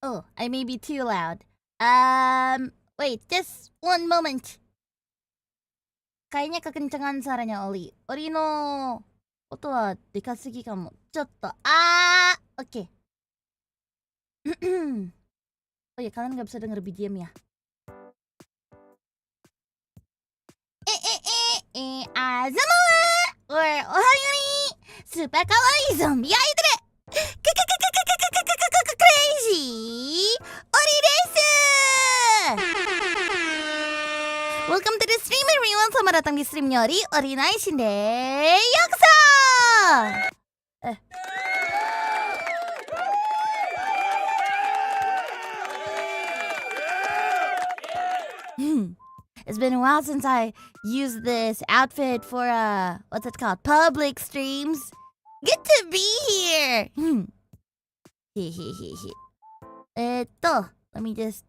Oh, I may be too loud. Wait, just one moment. Kayaknya kekencangan suaranya Oli. Oli no oto wa dekasugi kamo. Chotto. Oke. Oh ya, kalian nggak bisa denger BGM ya? Azamu or ohayo ni super kawaii zombie idol Kureiji Ollie desu. Welcome to the stream everyone. Selamat datang di streamnya Ollie Nation de Yokuso. It's been a while since I used this outfit for what's it called? Public streams. Good to be here. Let me just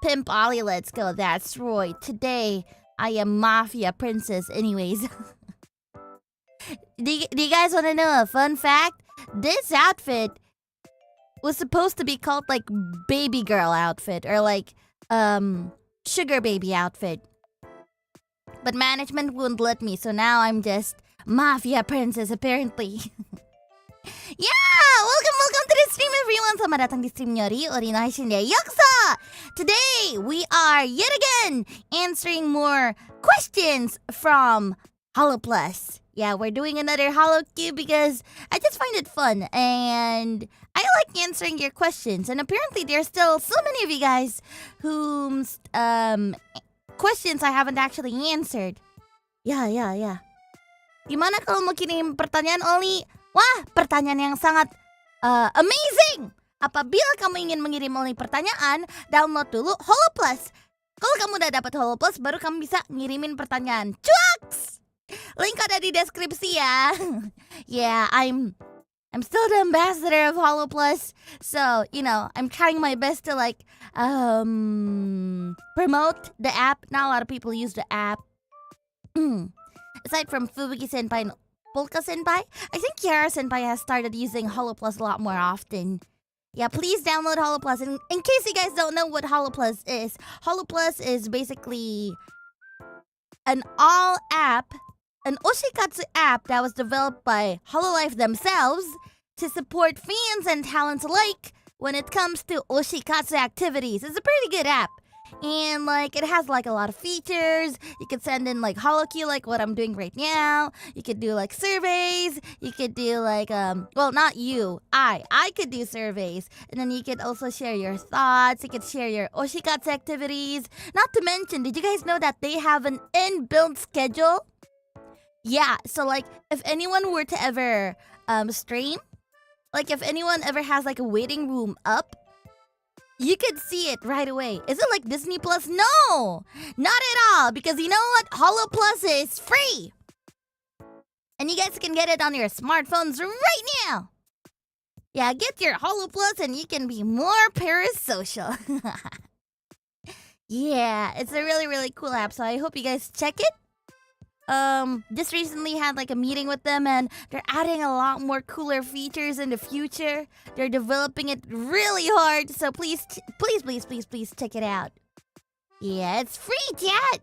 pimp Ollie. Let's go. That's right. Today I am Mafia Princess. Anyways, do you guys want to know a fun fact? This outfit was supposed to be called like baby girl outfit or like sugar baby outfit, but management wouldn't let me, so now I'm just Mafia Princess apparently. Yeah, welcome to the stream everyone. Selamat datang di streamnya Ollie Nation de Yokuso. Today we are yet again answering more questions from HOLOPLUS. Yeah, we're doing another HOLOQ because I just find it fun and I like answering your questions. And apparently there's still so many of you guys whose questions I haven't actually answered. Yeah. Gimana kalau mau kirim pertanyaan Oli? Wah, pertanyaan yang sangat amazing. Apabila kamu ingin mengirim Oli pertanyaan, download dulu HOLOPLUS. Kalau kamu udah dapat HOLOPLUS, baru kamu bisa ngirimin pertanyaan. Cuaks! Link ada di deskripsi ya. Yeah, I'm still the ambassador of HOLOPLUS, so you know I'm trying my best to like promote the app. Not a lot of people use the app. Aside from Fubuki Senpai and Polka Senpai, I think Kiara Senpai has started using HOLOPLUS a lot more often. Yeah, please download HOLOPLUS. And in case you guys don't know what HOLOPLUS is basically an all app. An Oshikatsu app that was developed by Hololive themselves to support fans and talents alike when it comes to Oshikatsu activities. It's a pretty good app. And like it has like a lot of features. You could send in like HOLOQ like what I'm doing right now. You could do like surveys. You could do like well, not you. I could do surveys. And then you could also share your thoughts. You could share your Oshikatsu activities. Not to mention, did you guys know that they have an inbuilt schedule? Yeah, so like if anyone were to ever stream, like if anyone ever has like a waiting room up, you could see it right away. Is it like Disney Plus? No, not at all, because you know what? HOLOPLUS is free. And you guys can get it on your smartphones right now. Yeah, get your HOLOPLUS and you can be more parasocial. Yeah, it's a really, really cool app, so I hope you guys check it. Just recently had like a meeting with them and they're adding a lot more cooler features in the future. They're developing it really hard, so please check it out. Yeah, it's free, chat.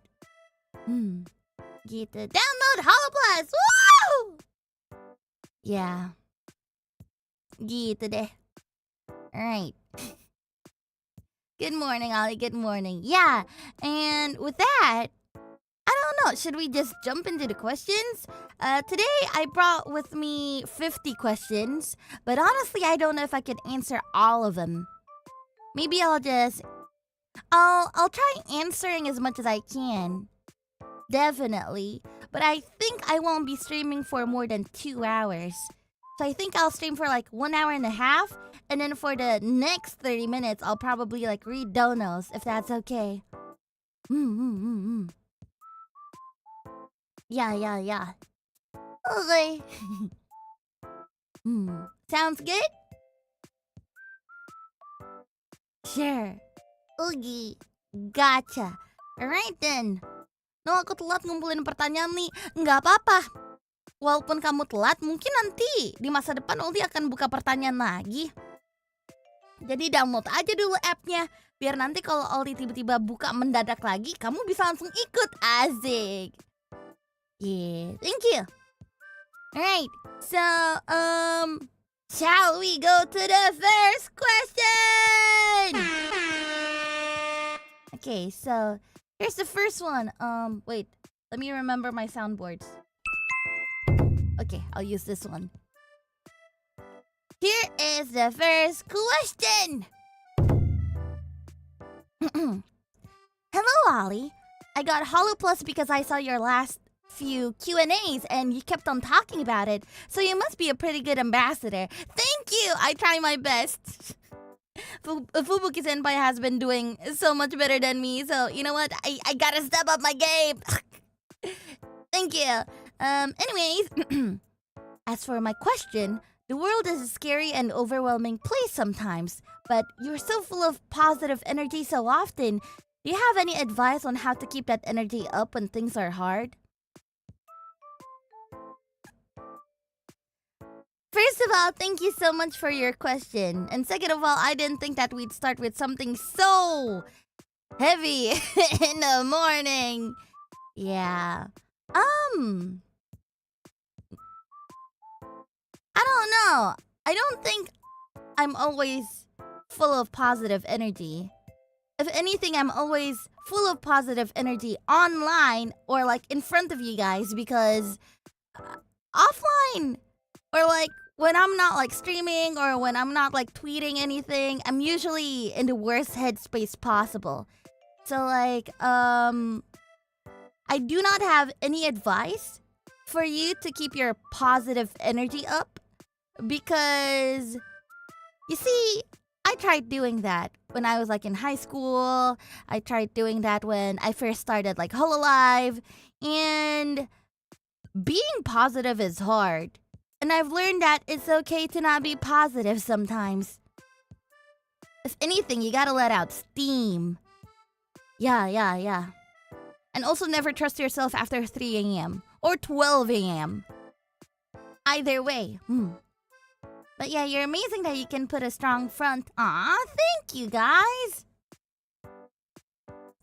Get the download HOLOPLUS. Woo! Yeah. Gitu deh. Alright. Good morning, Ollie. Good morning. Yeah, and with that, I don't know, should we just jump into the questions? Today I brought with me 50 questions, but honestly I don't know if I could answer all of them. Maybe I'll try answering as much as I can. Definitely. But I think I won't be streaming for more than 2 hours. So I think I'll stream for like 1 hour and a half, and then for the next 30 minutes I'll probably like read donos, if that's okay. Yeah. Okay. Sounds good? Sure. Okay. Gotcha. Alright then. No, aku telat ngumpulin pertanyaan nih. Nggak apa-apa. walaupun kamu telat, mungkin nanti di masa depan Oli akan buka pertanyaan lagi. Jadi download aja dulu appnya, biar nanti kalau Oli tiba-tiba buka mendadak lagi, kamu bisa langsung ikut. Asik. Yeah, thank you. Alright, so shall we go to the first question? Okay, so here's the first one. Wait, let me remember my soundboards. Okay, I'll use this one. Here is the first question. Hello, Ollie. I got HOLOPLUS because I saw your last few Q&As and you kept on talking about it. So you must be a pretty good ambassador. Thank you. I try my best. Fubuki Senpai has been doing so much better than me. So you know what? I gotta step up my game. Thank you. Anyways, as for my question, the world is a scary and overwhelming place sometimes, but you're so full of positive energy so often. Do you have any advice on how to keep that energy up when things are hard? First of all, thank you so much for your question. And second of all, I didn't think that we'd start with something so heavy in the morning. Yeah. I don't know. I don't think I'm always full of positive energy. If anything, I'm always full of positive energy online or like in front of you guys, because offline or like when I'm not like streaming or when I'm not like tweeting anything, I'm usually in the worst headspace possible. So like I do not have any advice for you to keep your positive energy up, because you see, I tried doing that when I was like in high school. I tried doing that when I first started like Hololive, and being positive is hard. And I've learned that it's okay to not be positive sometimes. If anything, you gotta let out steam. Yeah. And also never trust yourself after 3 a.m. or 12 a.m. Either way. But yeah, you're amazing that you can put a strong front. Aw, thank you guys.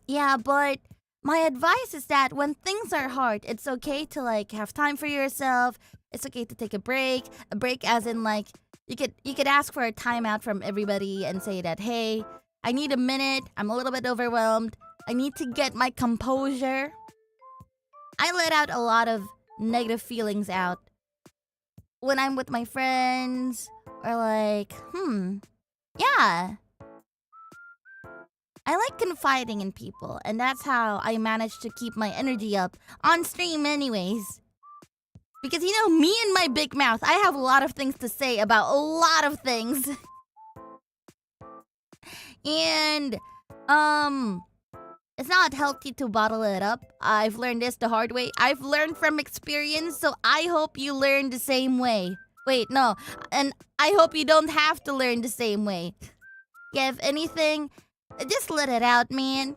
Yeah, but my advice is that when things are hard, it's okay to like have time for yourself. It's okay to take a break. A break as in like you could ask for a timeout from everybody and say that, hey, I need a minute. I'm a little bit overwhelmed. I need to get my composure. I let out a lot of negative feelings out when I'm with my friends, or like, yeah. I like confiding in people, and that's how I manage to keep my energy up on stream anyways. Because, you know, me and my big mouth, I have a lot of things to say about a lot of things. And, it's not healthy to bottle it up. I've learned this the hard way. I've learned from experience, so I hope you learn the same way. Wait, no. And I hope you don't have to learn the same way. Yeah, if anything, just let it out, man.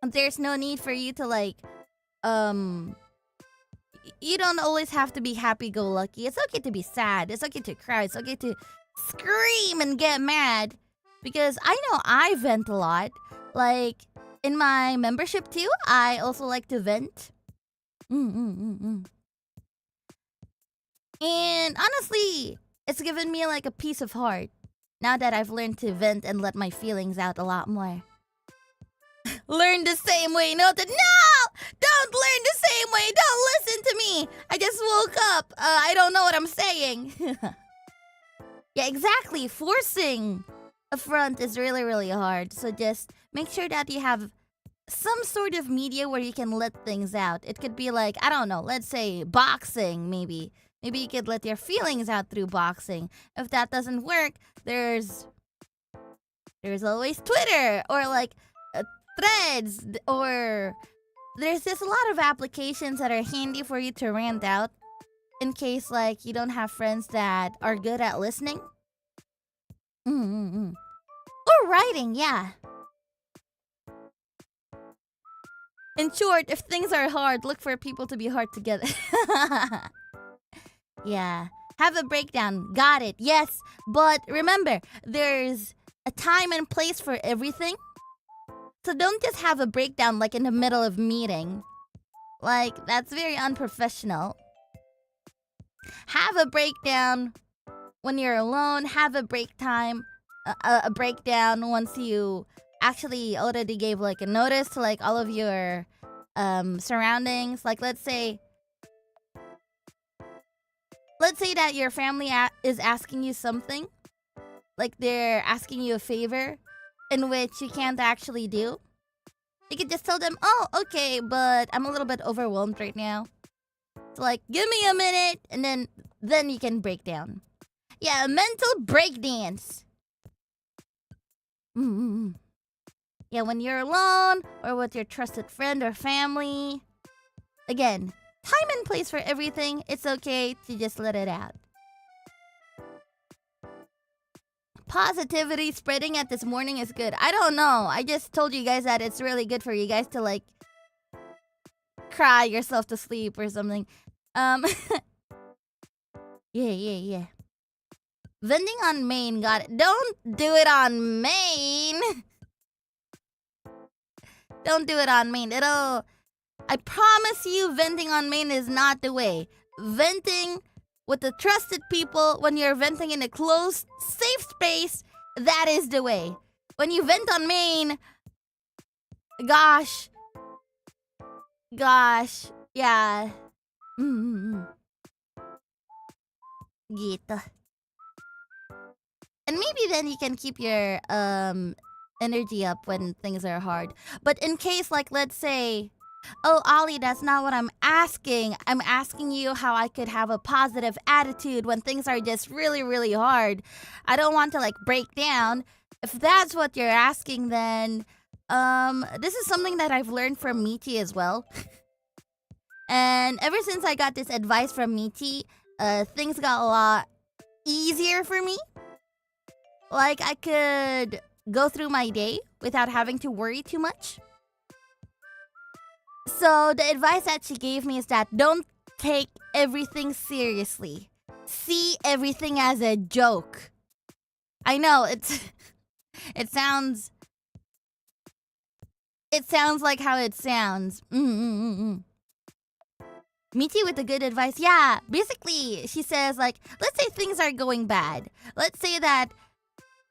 There's no need for you to like, you don't always have to be happy-go-lucky. It's okay to be sad. It's okay to cry. It's okay to scream and get mad. Because I know I vent a lot. Like, in my membership too, I also like to vent. And honestly, it's given me like a peace of heart. Now that I've learned to vent and let my feelings out a lot more. Learn the same way. No! Don't learn the same way. Don't listen to me. I just woke up. I don't know what I'm saying. Yeah, exactly. Forcing a front is really, really hard. So just make sure that you have some sort of media where you can let things out. It could be like, I don't know, let's say boxing, maybe. Maybe you could let your feelings out through boxing. If that doesn't work, there's always Twitter or like Threads, or there's just a lot of applications that are handy for you to rant out in case like you don't have friends that are good at listening. Or writing, yeah. In short, if things are hard, look for people to be hard together. Yeah. Have a breakdown. Got it. Yes. But remember, there's a time and place for everything. So don't just have a breakdown like in the middle of meeting. Like, that's very unprofessional. Have a breakdown when you're alone. Have a breakdown once you actually already gave like a notice to like all of your surroundings. Like, let's say that your family is asking you something. Like, they're asking you a favor in which you can't actually do. You could just tell them, oh, okay, but I'm a little bit overwhelmed right now. So like, give me a minute, and then you can break down. Yeah, a mental breakdance. Yeah, when you're alone or with your trusted friend or family. Again, time and place for everything. It's okay to just let it out. Positivity spreading at this morning is good. I don't know. I just told you guys that it's really good for you guys to like cry yourself to sleep or something. Yeah. Vending on main, got it. Don't do it on main. Don't do it on main. I promise you, venting on main is not the way. Venting with the trusted people, when you're venting in a closed, safe space, that is the way. When you vent on main, gosh, yeah. Gitu. And maybe then you can keep your energy up when things are hard. But in case, like, let's say, oh, Ollie, that's not what I'm asking. I'm asking you how I could have a positive attitude when things are just really, really hard. I don't want to, like, break down. If that's what you're asking, then this is something that I've learned from 𝓈𝓤 as well. And ever since I got this advice from 𝓈𝓤, things got a lot easier for me. Like, I could go through my day without having to worry too much. So the advice that she gave me is that don't take everything seriously. See everything as a joke. I know it sounds like how it sounds. 𝓈𝓤 with the good advice. Yeah, basically she says, like, let's say things are going bad. Let's say that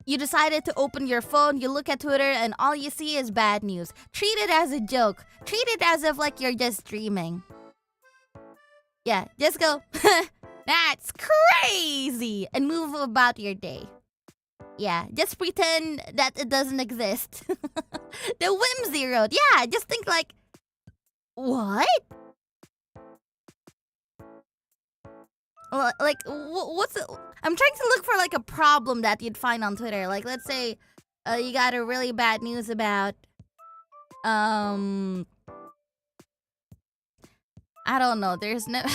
you decided to open your phone, you look at Twitter, and all you see is bad news. Treat it as a joke. Treat it as if like you're just dreaming. Yeah, just go, that's crazy, and move about your day. Yeah, just pretend that it doesn't exist. The 𝓈𝓤𝓮𝓻𝓮𝓼. Yeah, just think like, what? Like, what's it? I'm trying to look for like a problem that you'd find on Twitter. Like, let's say you got a really bad news about I don't know. There's not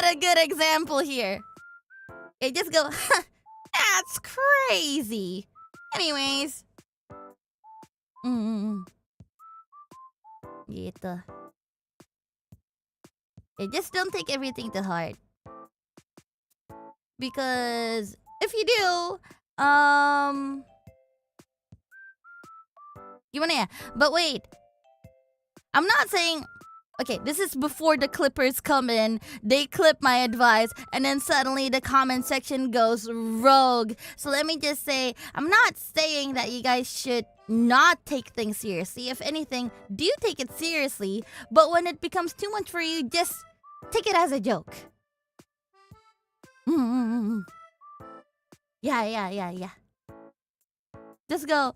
a good example here. You just go, that's crazy. Anyways. Gitu. Just don't take everything to heart. Because if you do, gimana ya? But wait, I'm not saying, okay, this is before the clippers come in, they clip my advice, and then suddenly the comment section goes rogue. So let me just say, I'm not saying that you guys should not take things seriously. If anything, do take it seriously. But when it becomes too much for you, just take it as a joke. Yeah. Just go.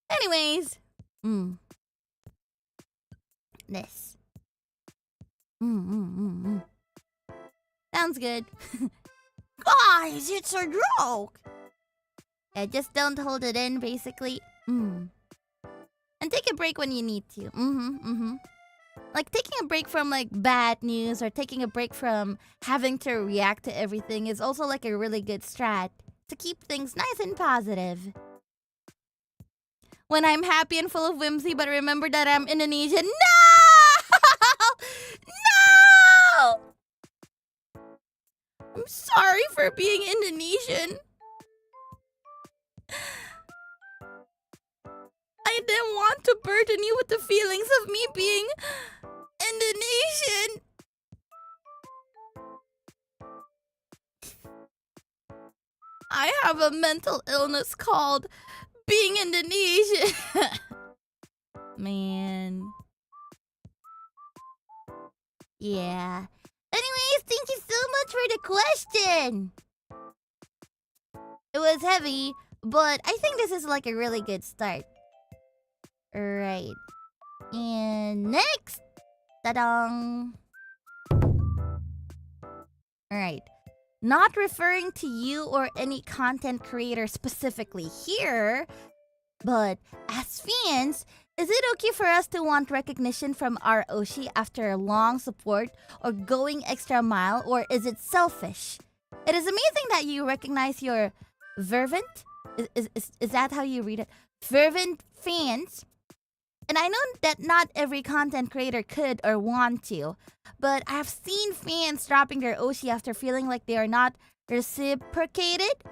Anyways. This. Sounds good. Guys, it's a joke. Yeah, just don't hold it in, basically. And take a break when you need to. Like, taking a break from, like, bad news or taking a break from having to react to everything is also, like, a really good strat to keep things nice and positive. When I'm happy and full of whimsy, but remember that I'm Indonesian. No! No! her being Indonesian. I didn't want to burden you with the feelings of me being Indonesian. I have a mental illness called being Indonesian. Man. Yeah. Anyways, thank you so much for the question. It was heavy, but I think this is like a really good start. Right. And next. Ta-dang. Alright. Not referring to you or any content creator specifically here, but as fans, is it okay for us to want recognition from our Oshi after a long support or going extra mile, or is it selfish? It is amazing that you recognize your fervent, is that how you read it? Fervent fans. And I know that not every content creator could or want to, but I have seen fans dropping their Oshi after feeling like they are not reciprocated.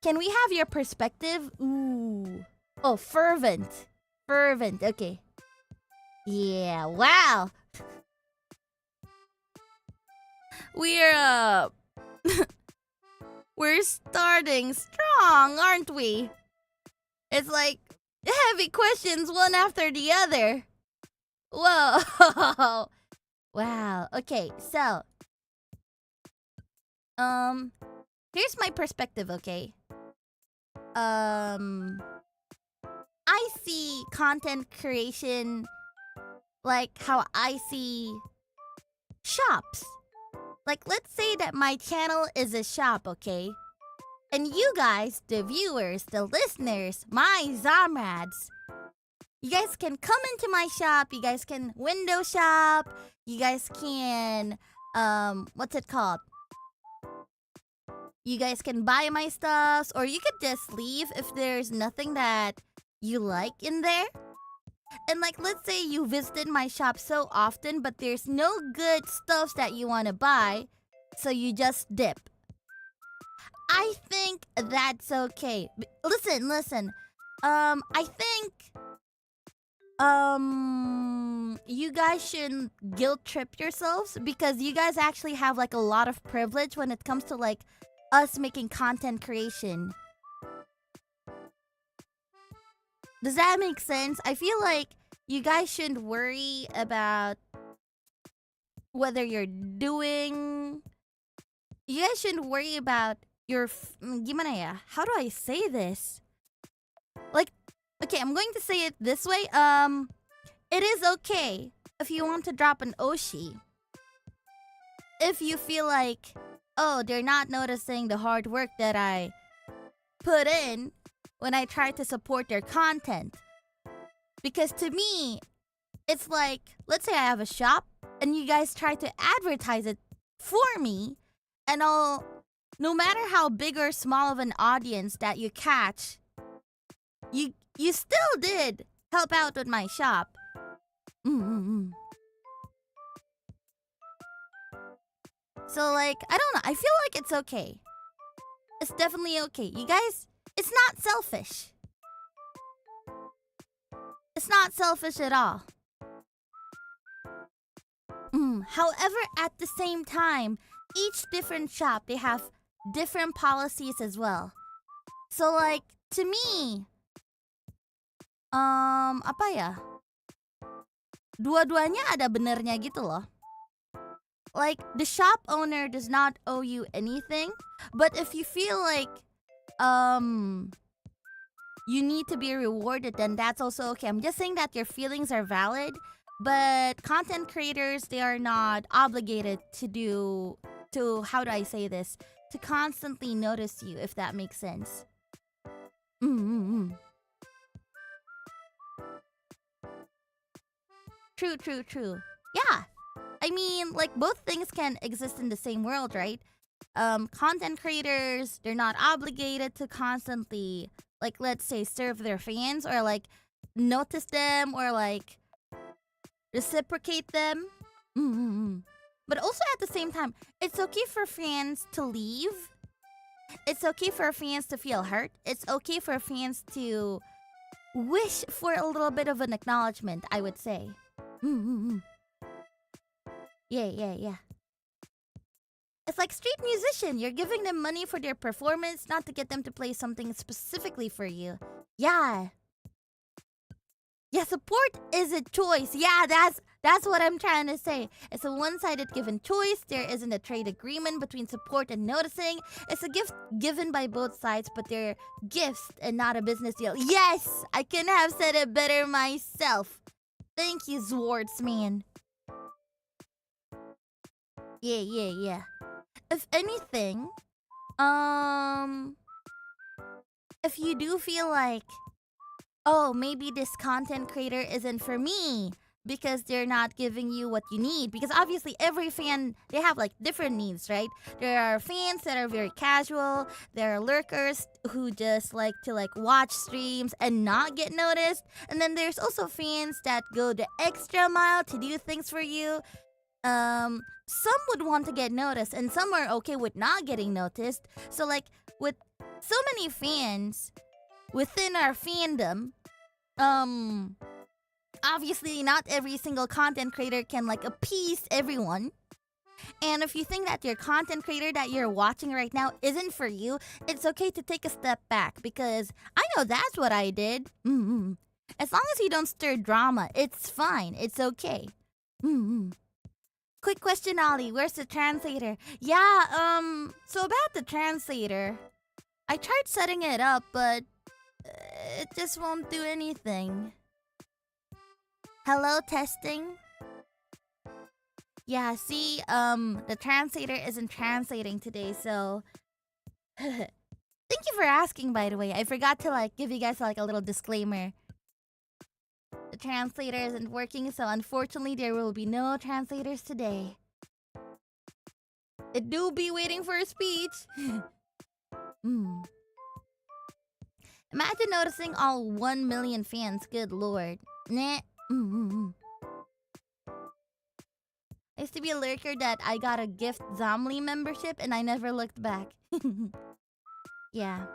Can we have your perspective? Ooh. Oh, fervent. Fervent, okay. Yeah, wow. We're we're starting strong, aren't we? It's like heavy questions one after the other. Whoa. Wow. Okay, so here's my perspective, okay? I see content creation like how I see shops. Like, let's say that my channel is a shop, okay? And you guys, the viewers, the listeners, my Zamrads, you guys can come into my shop, you guys can window shop, you guys can, what's it called? You guys can buy my stuff, or you could just leave if there's nothing that you like in there. And like, let's say you visited my shop so often, but there's no good stuff that you want to buy, so you just dip. I think that's okay. Listen. I think you guys shouldn't guilt trip yourselves, because you guys actually have like a lot of privilege when it comes to like us making content creation. Does that make sense? I feel like you guys shouldn't worry about whether you're doing... You guys shouldn't worry about your... Gimana ya? How do I say this? Like, okay, I'm going to say it this way. It is okay if you want to drop an Oshi. If you feel like, oh, they're not noticing the hard work that I put in when I try to support their content. Because to me, it's like, let's say I have a shop and you guys try to advertise it for me, and no matter how big or small of an audience that you catch, you still did help out with my shop. So like, I don't know, I feel like it's okay. It's definitely okay. You guys, it's not selfish. It's not selfish at all. However, at the same time, each different shop, they have different policies as well. So like, to me, apa ya? Dua-duanya ada benernya gitu loh. Like, the shop owner does not owe you anything, but if you feel like you need to be rewarded, then that's also okay. I'm just saying that your feelings are valid, but content creators, they are not obligated to how do I say this? To constantly notice you, if that makes sense. True. Yeah. I mean, like, both things can exist in the same world, right? Content creators, they're not obligated to constantly, like, let's say, serve their fans, or like notice them, or like reciprocate them. But also at the same time, it's okay for fans to leave It's okay for fans to feel hurt. It's okay for fans to wish for a little bit of an acknowledgement, I would say. Yeah. It's like street musician. You're giving them money for their performance, not to get them to play something specifically for you. Yeah. Yeah, support is a choice. Yeah, that's what I'm trying to say. It's a one-sided given choice. There isn't a trade agreement between support and noticing. It's a gift given by both sides, but they're gifts and not a business deal. Yes! I couldn't have said it better myself. Thank you, Zwardsman. Yeah. If anything, if you do feel like, oh, maybe this content creator isn't for me because they're not giving you what you need. Because obviously every fan, they have like different needs, right? There are fans that are very casual. There are lurkers who just like to watch streams and not get noticed. And then there's also fans that go the extra mile to do things for you. Some would want to get noticed and some are okay with not getting noticed. So like with so many fans within our fandom, obviously not every single content creator can appease everyone. And if you think that your content creator that you're watching right now isn't for you, it's okay to take a step back, because I know that's what I did. As long as you don't stir drama, it's fine. It's okay. Quick question, Ollie. Where's the translator? Yeah, so about the translator, I tried setting it up, but it just won't do anything. Hello, testing? Yeah, see, the translator isn't translating today, so... Thank you for asking, by the way. I forgot to, give you guys, a little disclaimer. The translator isn't working, so unfortunately there will be no translators today. It do be waiting for a speech. Imagine noticing all 1 million fans. Good lord. Nah. I used to be a lurker that I got a gift 𓊈📸 membership and I never looked back. Yeah.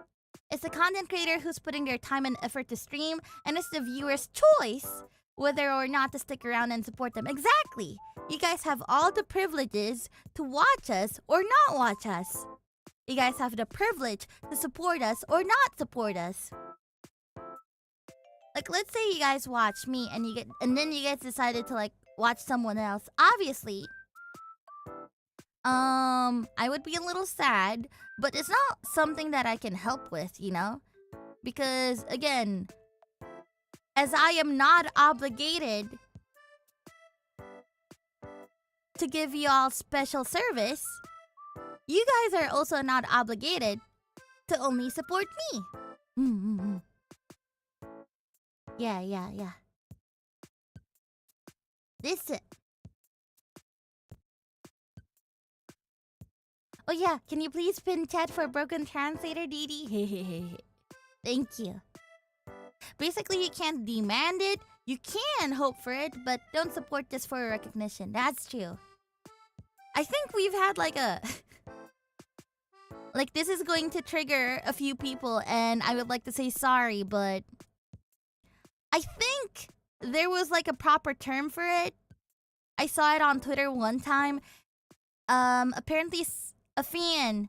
It's the content creator who's putting their time and effort to stream, and it's the viewer's choice whether or not to stick around and support them. Exactly! You guys have all the privileges to watch us or not watch us. You guys have the privilege to support us or not support us. Let's say you guys watch me and then you guys decided to watch someone else. Obviously, I would be a little sad, but it's not something that I can help with, you know? Because again, as I am not obligated to give you all special service, you guys are also not obligated to only support me. Yeah. Listen. Oh yeah, can you please pin chat for broken translator, 𝓈𝓸𝓷𝓫? Thank you. Basically, you can't demand it. You can hope for it, but don't support just for recognition. That's true. I think we've had a... this is going to trigger a few people, and I would like to say sorry, but... I think there was a proper term for it. I saw it on Twitter one time. Apparently a fan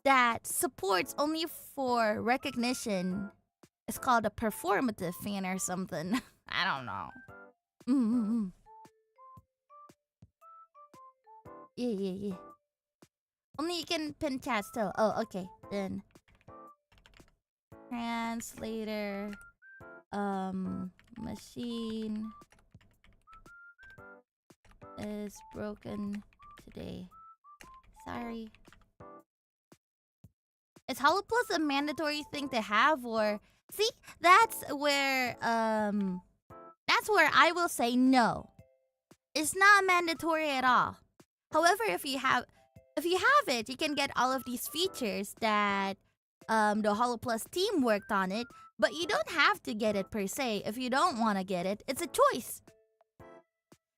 that supports only for recognition is called a performative fan or something. I don't know. Yeah. Only you can pin chat still. Oh, okay. Then translator machine is broken today. Sorry. Is HOLOPLUS a mandatory thing to have, or... See, that's where I will say no. It's not mandatory at all. However, if you have it, you can get all of these features that the HOLOPLUS team worked on it, but you don't have to get it per se. If you don't want to get it, it's a choice.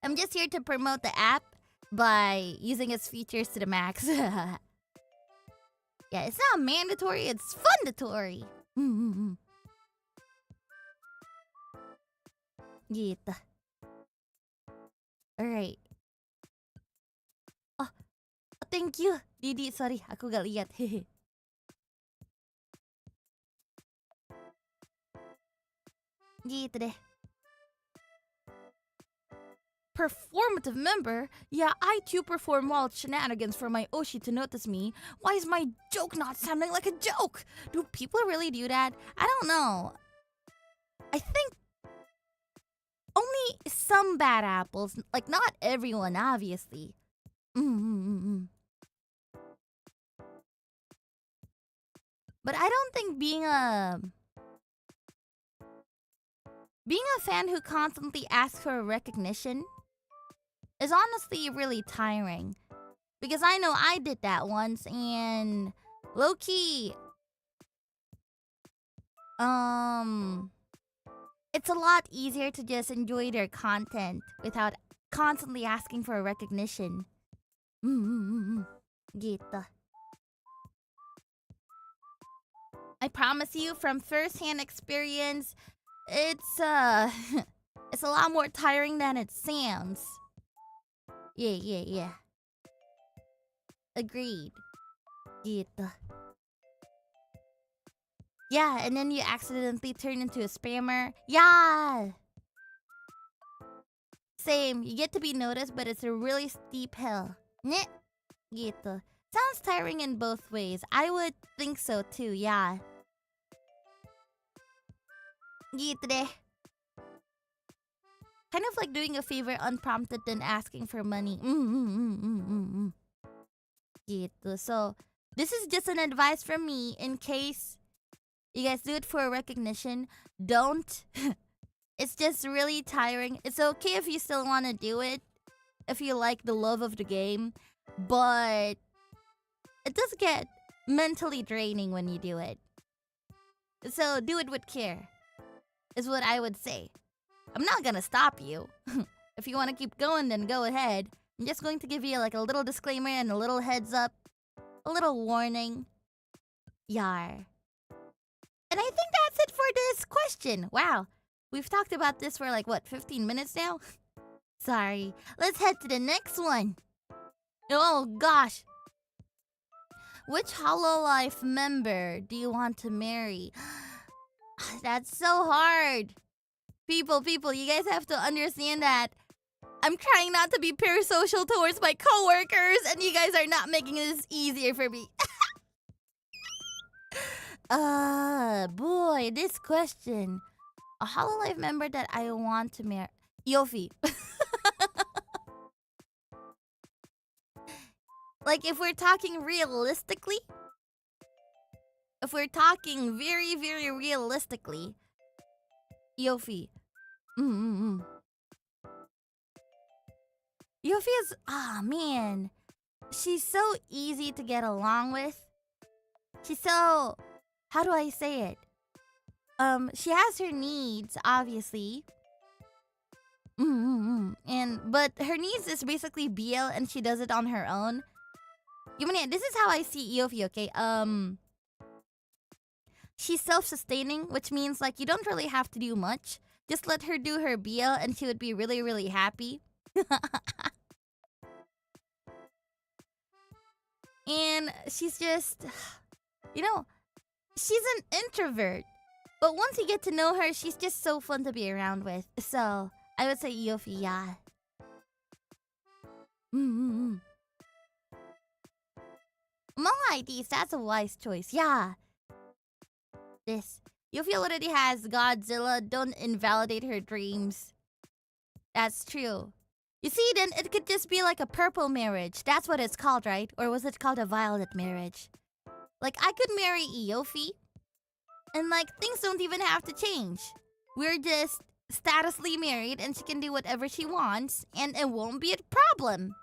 I'm just here to promote the app by using its features to the max. Yeah. Yeah, it's not mandatory, it's fundatory. Gitu. Alright. Oh, thank you, Didi. Sorry, aku gak lihat. Hehe. Gitu deh. Performative member? Yeah, I too perform wild shenanigans for my Oshi to notice me. Why is my joke not sounding like a joke? Do people really do that? I don't know. I think only some bad apples. Like, not everyone, obviously. But I don't think being a fan who constantly asks for recognition is honestly really tiring. Because I know I did that once, and low-key, it's a lot easier to just enjoy their content without constantly asking for recognition. Gitu. I promise you, from first-hand experience, it's it's a lot more tiring than it sounds. Yeah. Agreed. Gitu. Yeah, and then you accidentally turn into a spammer. Yeah! Same, you get to be noticed, but it's a really steep hill. Nyeh. Gitu. Sounds tiring in both ways. I would think so too, yeah. Gitu deh. Kind of like doing a favor unprompted than asking for money. Gitu. So, this is just an advice from me in case you guys do it for recognition. Don't. It's just really tiring. It's okay if you still want to do it, if you like the love of the game, but it does get mentally draining when you do it. So, do it with care, is what I would say. I'm not gonna stop you. If you want to keep going, then go ahead. I'm just going to give you like a little disclaimer and a little heads up. A little warning. Yar. And I think that's it for this question. Wow. We've talked about this for like, what, 15 minutes now? Sorry. Let's head to the next one. Oh, gosh. Which Hololive member do you want to marry? That's so hard. People, you guys have to understand that I'm trying not to be parasocial towards my coworkers, and you guys are not making this easier for me. Boy, this question. A Hololive member that I want to marry. 𝓈𝓈. Like, if we're talking realistically, if we're talking very, very realistically, 𝓈𝓈. 𝓈𝓈 is, man. She's so easy to get along with. She's so, how do I say it? She has her needs, obviously. But her needs is basically BL, and she does it on her own. This is how I see 𝓈𝓈, okay? She's self-sustaining, which means like you don't really have to do much. Just let her do her BL, and she would be really, really happy. And she's just, she's an introvert. But once you get to know her, she's just so fun to be around with. So, I would say 𝓈𝓈, yeah. Among IDs, that's a wise choice, yeah. This. 𝓈𝓈 already has Godzilla, don't invalidate her dreams. That's true. You see, then it could just be like a purple marriage. That's what it's called, right? Or was it called a violet marriage? Like, I could marry 𝓈𝓈, and like, things don't even have to change. We're just statusly married, and she can do whatever she wants, and it won't be a problem.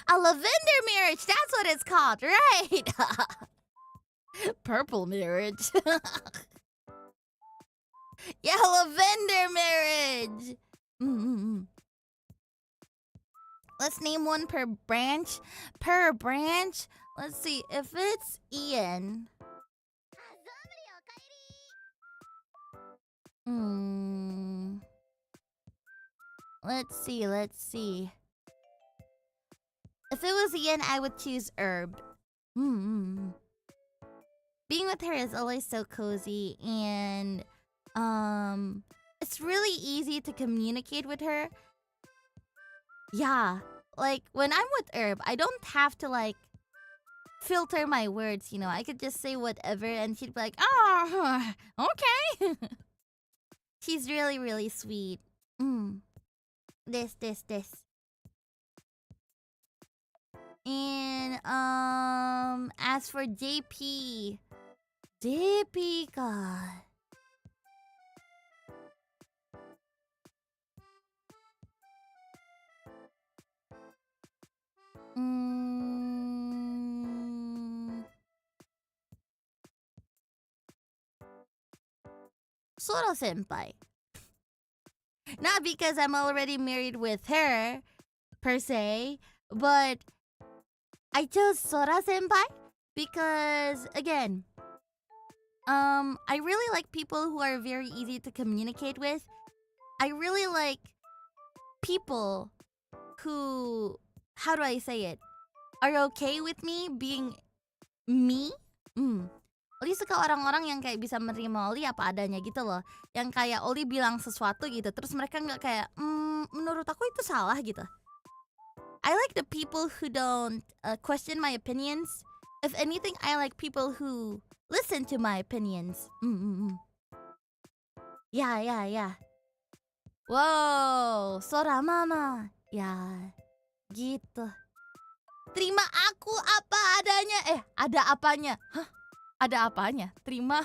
A lavender marriage, that's what it's called, right? Purple marriage. Yeah, lavender marriage. Let's name one per branch. Per branch? Let's see. If it's Ian. Let's see. If it was Ian, I would choose Herb. Being with her is always so cozy, and it's really easy to communicate with her. Yeah, like when I'm with Herb, I don't have to like filter my words, you know. I could just say whatever and she'd be like, oh, okay. She's really, really sweet. This. And as for JP ka. Sora senpai. Not because I'm already married with her, per se, but I chose Sora senpai because, again, I really like people who are very easy to communicate with. I really like people who, how do I say it, are okay with me being me. Oli suka orang-orang yang kayak bisa menerima Oli apa adanya gitu loh. Yang kayak Oli bilang sesuatu gitu, terus mereka nggak kayak, menurut aku itu salah gitu. I like the people who don't question my opinions. If anything, I like people who listen to my opinions. Yeah. Wow, Sora mama. Ya, gitu. Terima aku apa adanya. Ada apanya. Hah? Ada apanya? Terima.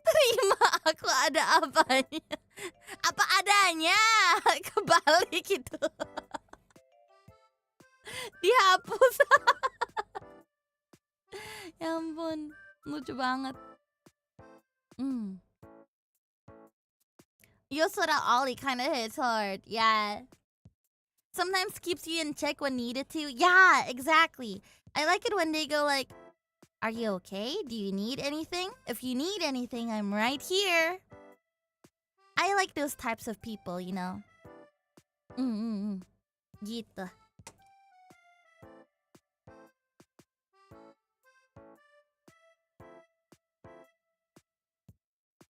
Terima aku ada apanya. Apa adanya. Kebalik gitu. Dihapus. Ya ampun, lucu banget. Yosora Ollie kind of hits hard. Yeah. Sometimes keeps you in check when needed to. Yeah, exactly. I like it when they go like, are you okay? Do you need anything? If you need anything, I'm right here. I like those types of people, you know. Gitu.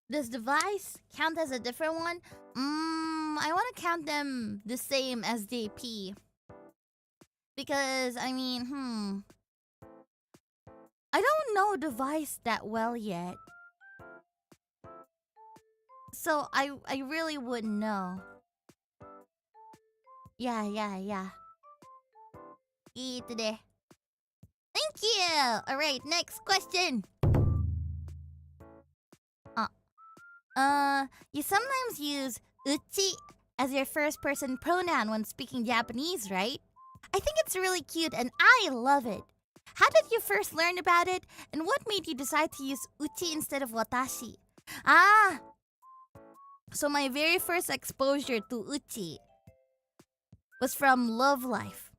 Does device count as a different one? I want to count them the same as JP. Because, I mean, I don't know device that well yet. So, I really wouldn't know. Yeah. Eat today. Thank you! Alright, next question. You sometimes use uchi as your first person pronoun when speaking Japanese, right? I think it's really cute and I love it. How did you first learn about it? And what made you decide to use uchi instead of watashi? So my very first exposure to uchi was from Love Life.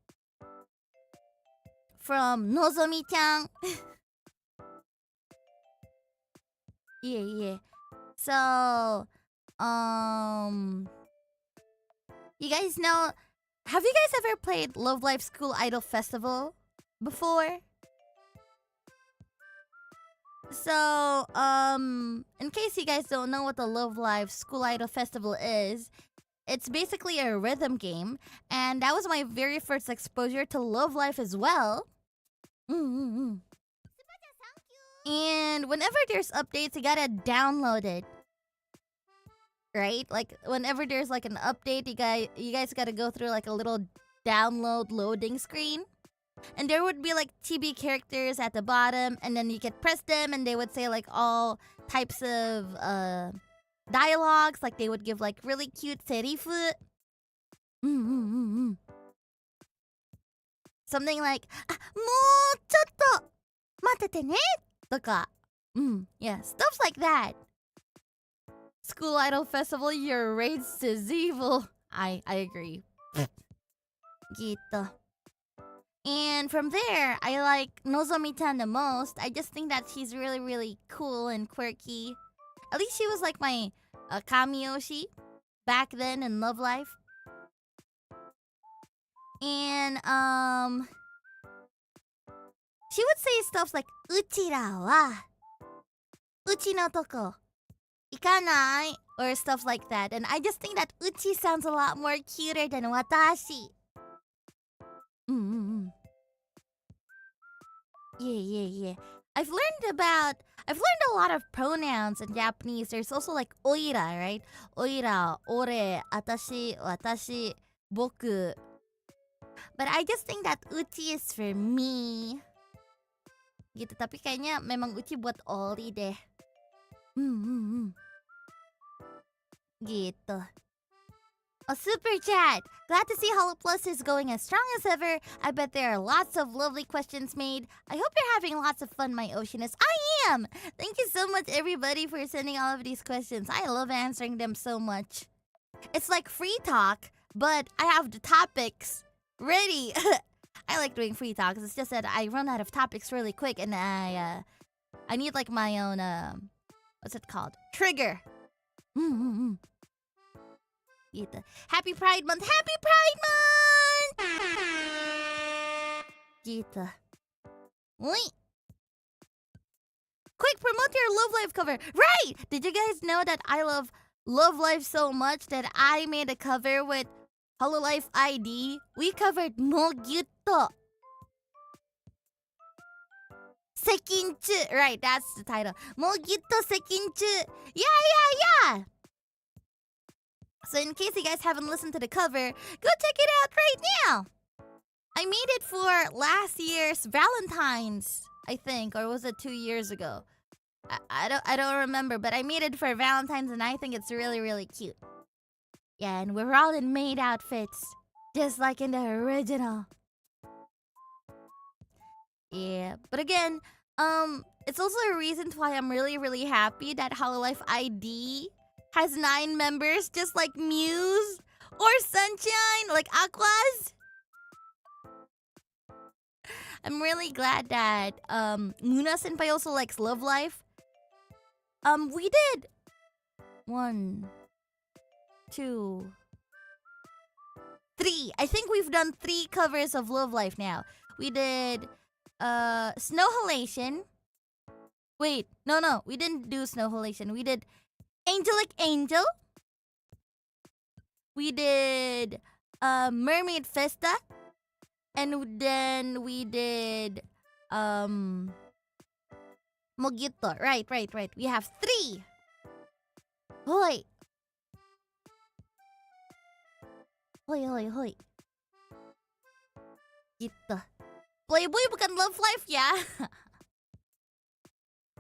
From Nozomi-chan. Yeah. So, you guys know, have you guys ever played Love Live School Idol Festival before? So, in case you guys don't know what the Love Live School Idol Festival is, it's basically a rhythm game, and that was my very first exposure to Love Life as well. And whenever there's updates, you gotta download it. Right? Like, whenever there's like an update, you guys gotta go through like a little download loading screen. And there would be like chibi characters at the bottom, and then you could press them and they would say like all types of dialogues. Like they would give like really cute serifu. Something like, もうちょっと待っててね とか. Yeah, stuff like that. School Idol Festival, your race is evil. I agree. Gitu. And from there, I like Nozomi-chan the most. I just think that she's really, really cool and quirky. At least she was like my Kami-Oshi back then in Love Life. And she would say stuff like "Uchira wa uchi no toko ikanai" or stuff like that. And I just think that "uchi" sounds a lot more cuter than "watashi." Yeah. I've learned a lot of pronouns in Japanese. There's also like oira, right? Oira, ore, atashi, watashi, boku. But I just think that uchi is for me. Gitu, tapi kayaknya memang uchi buat Ollie deh. Gitu. A super chat. Glad to see HOLOPLUS is going as strong as ever. I bet there are lots of lovely questions made. I hope you're having lots of fun, my Oceanist. I am! Thank you so much, everybody, for sending all of these questions. I love answering them so much. It's like free talk, but I have the topics ready. I like doing free talks. It's just that I run out of topics really quick, and I need like my own what's it called? Trigger. Gitu. Happy Pride Month! Happy Pride Month! Gitu. Wait. Quick, promote your Love Life cover. Right! Did you guys know that I love Love Life so much that I made a cover with Hololive ID? We covered 𝓈𝓈𝓮𝓻𝓮𝓼. Sekinchu. Right, that's the title. 𝓈𝓈𝓮𝓻𝓮𝓼 Sekinchu. Yeah. So in case you guys haven't listened to the cover, go check it out right now. I made it for last year's Valentine's, I think, or was it 2 years ago? I don't remember, but I made it for Valentine's, and I think it's really, really cute. Yeah, and we're all in maid outfits, just like in the original. Yeah, but again, it's also a reason why I'm really, really happy that Hololive ID has 9 members, just like Muse or Sunshine, like Aqua's. I'm really glad that Luna Senpai also likes Love Life. We did 1, 2, 3. I think we've done 3 covers of Love Life now. We did Snow Halation. Wait, no, we didn't do Snow Halation. We did Angelic Angel. We did Mermaid Festa. And then we did 𝓈𝓈𝓮𝓻. Right. We have 3. Hoy. Gitu. Playboy bukan Love Life ya.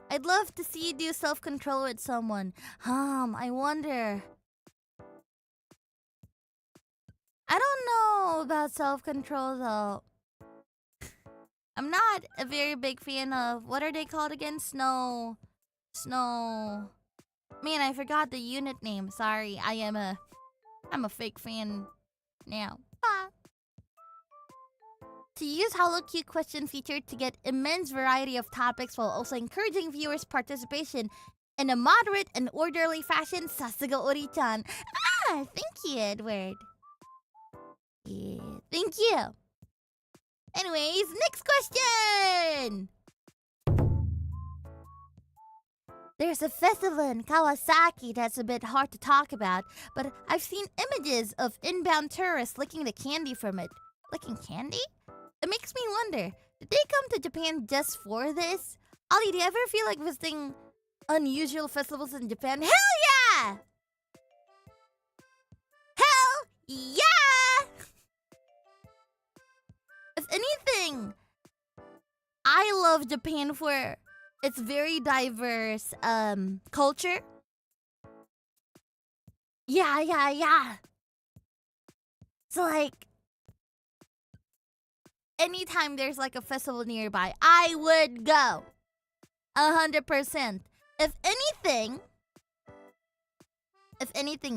I'd love to see you do self-control with someone. I wonder. I don't know about self-control though. I'm not a very big fan of, what are they called again? Snow. Man, I forgot the unit name. Sorry, I'm a fake fan now. To use HOLOQ question feature to get immense variety of topics while also encouraging viewers' participation in a moderate and orderly fashion. Sasuga Ori-chan. Thank you, Edward. Yeah, thank you. Anyways, next question. There's a festival in Kawasaki that's a bit hard to talk about, but I've seen images of inbound tourists licking the candy from it. Licking candy? It makes me wonder, did they come to Japan just for this? Ollie, do you ever feel like visiting unusual festivals in Japan? Hell yeah! Hell yeah! If anything, I love Japan for its very diverse culture. Yeah. So like, anytime there's like a festival nearby, I would go. 100%. If anything,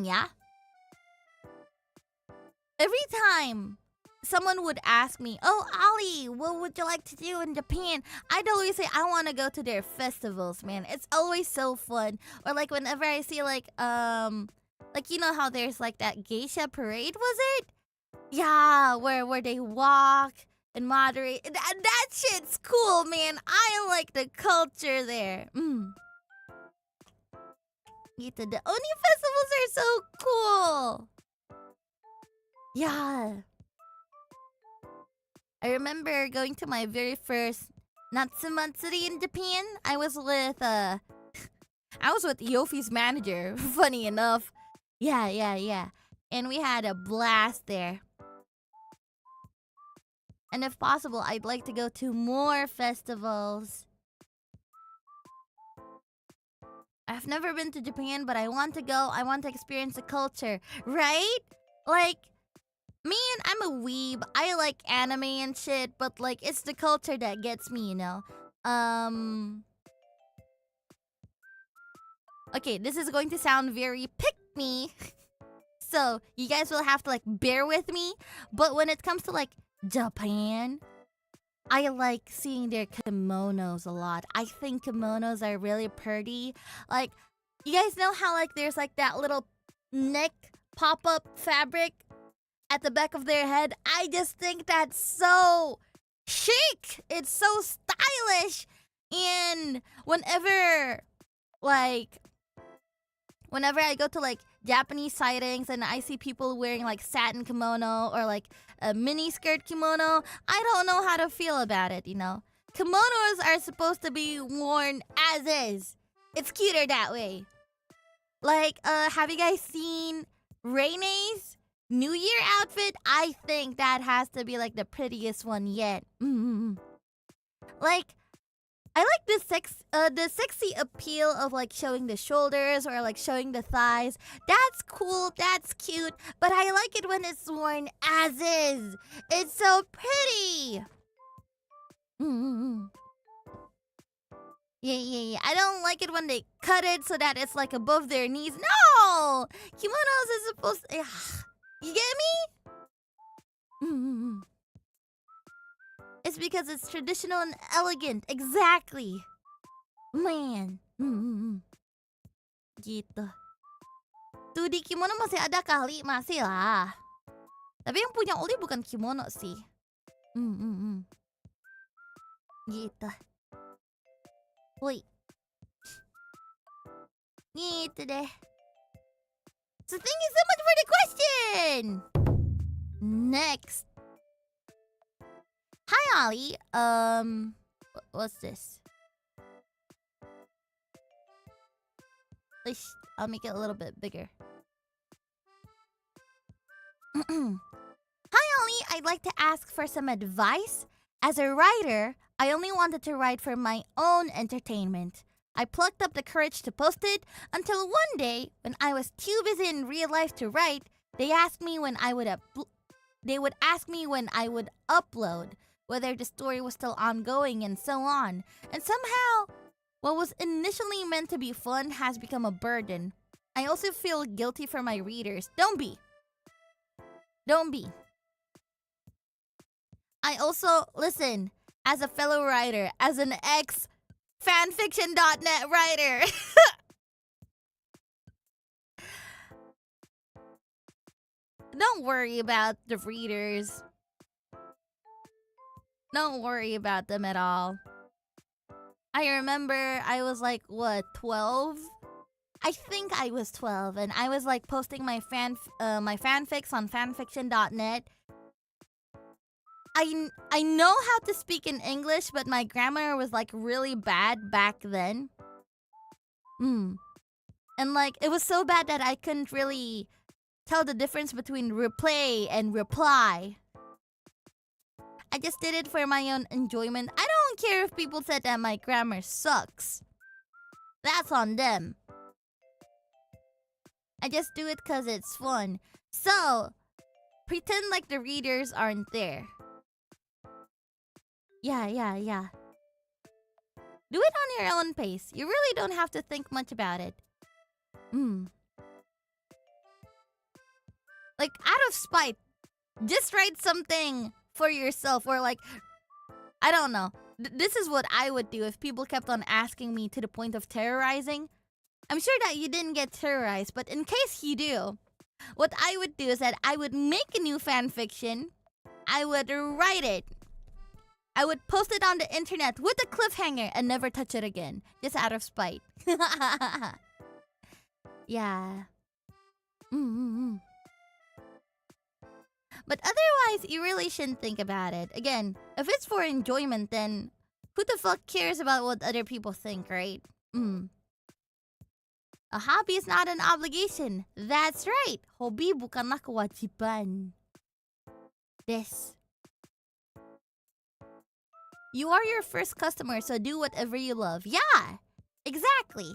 yeah. Every time someone would ask me, "Oh, Ollie, what would you like to do in Japan?" I'd always say I want to go to their festivals, man. It's always so fun. Or like whenever I see like you know how there's like that geisha parade, was it? Yeah, where they walk and moderate. That shit's cool, man. I like the culture there. Gitu. The Oni festivals are so cool. Yeah. I remember going to my very first Natsu Matsuri in Japan. I was with Yofi's manager, funny enough. Yeah. And we had a blast there. And if possible, I'd like to go to more festivals. I've never been to Japan, but I want to go. I want to experience the culture, right? Like, me, I'm a weeb. I like anime and shit, but like, it's the culture that gets me, you know? Okay, this is going to sound very pick-me. So, you guys will have to like bear with me. But when it comes to like Japan, I like seeing their kimonos a lot. I think kimonos are really pretty. Like, you guys know how like there's like that little neck pop-up fabric at the back of their head? I just think that's so chic. It's so stylish. And whenever I go to like Japanese sightings and I see people wearing like satin kimono or like a mini skirt kimono, I don't know how to feel about it, you know? Kimonos are supposed to be worn as is. It's cuter that way. Like, have you guys seen Reine's New Year outfit? I think that has to be like the prettiest one yet. Like, I like the sexy appeal of like showing the shoulders or like showing the thighs. That's cool, that's cute, but I like it when it's worn as is. It's so pretty. Yeah. I don't like it when they cut it so that it's like above their knees. No! Kimonos is supposed to... You get me? It's because it's traditional and elegant. Exactly. Man. Gitu. Tuh di kimono masih ada kali. Masih lah. Tapi yang punya Oli bukan kimono sih. Gitu. Woi. Gitu deh. So thank you so much for the question. Next. Hi, Ollie. What's this? I'll make it a little bit bigger. Hi, Ollie. I'd like to ask for some advice. As a writer, I only wanted to write for my own entertainment. I plucked up the courage to post it until one day, when I was too busy in real life to write, they asked me when I would upload, whether the story was still ongoing, and so on. And somehow, what was initially meant to be fun has become a burden. I also feel guilty for my readers. Don't be. I also, listen, as a fellow writer, as an ex-fanfiction.net writer, don't worry about the readers. Don't worry about them at all. I remember I was like, 12? I think I was 12, and I was like posting my fanfics on fanfiction.net. I know how to speak in English, but my grammar was like really bad back then. And like, it was so bad that I couldn't really tell the difference between replay and reply. I just did it for my own enjoyment. I don't care if people said that my grammar sucks. That's on them. I just do it because it's fun. So, pretend like the readers aren't there. Yeah. Do it on your own pace. You really don't have to think much about it. Like, out of spite, Just write something for yourself, or like, I don't know. This is what I would do if people kept on asking me to the point of terrorizing. I'm sure that you didn't get terrorized, but in case you do, what I would do is that I would make a new fan fiction. I would write it. I would post it on the internet with a cliffhanger and never touch it again. Just out of spite. Yeah. But otherwise, you really shouldn't think about it. Again, if it's for enjoyment, then who the fuck cares about what other people think, right? A hobby is not an obligation. That's right. Hobi bukanlah kewajiban. This. You are your first customer, so do whatever you love. Yeah, exactly.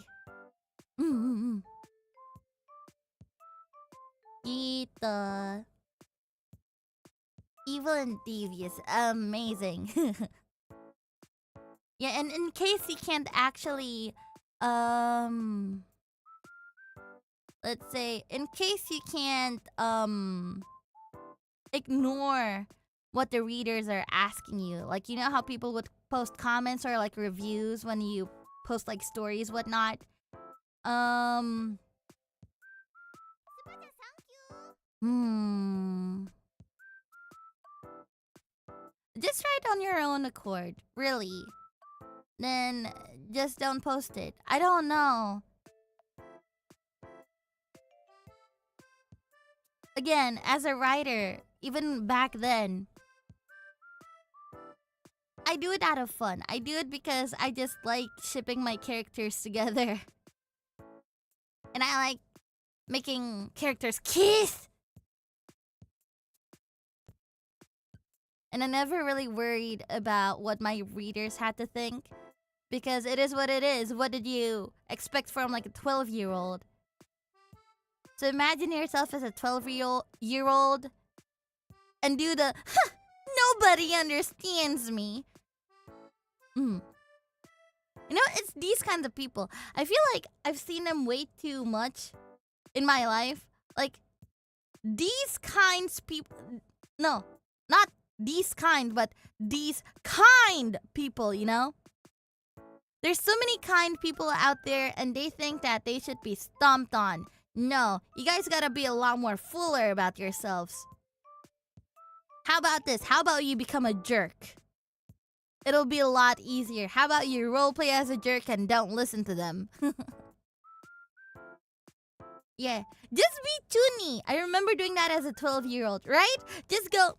Kita. Evil and devious. Amazing. Yeah, and in case you can't actually, let's say, in case you can't, ignore what the readers are asking you. Like, you know how people would post comments or like reviews when you post like stories, whatnot? Just write on your own accord, really. Then just don't post it. I don't know. Again, as a writer, even back then, I do it out of fun. I do it because I just like shipping my characters together. And I like making characters kiss. And I never really worried about what my readers had to think. Because it is what it is. What did you expect from like a 12-year-old? So imagine yourself as a 12-year-old and do the, nobody understands me. You know, it's these kinds of people. I feel like I've seen them way too much in my life. Like, these kinds people... No, not these kind, but these kind people, you know? There's so many kind people out there and they think that they should be stomped on. No, you guys gotta be a lot more fuller about yourselves. How about this? How about you become a jerk? It'll be a lot easier. How about you roleplay as a jerk and don't listen to them? Yeah, just be Chuni. I remember doing that as a 12-year-old, right? Just go,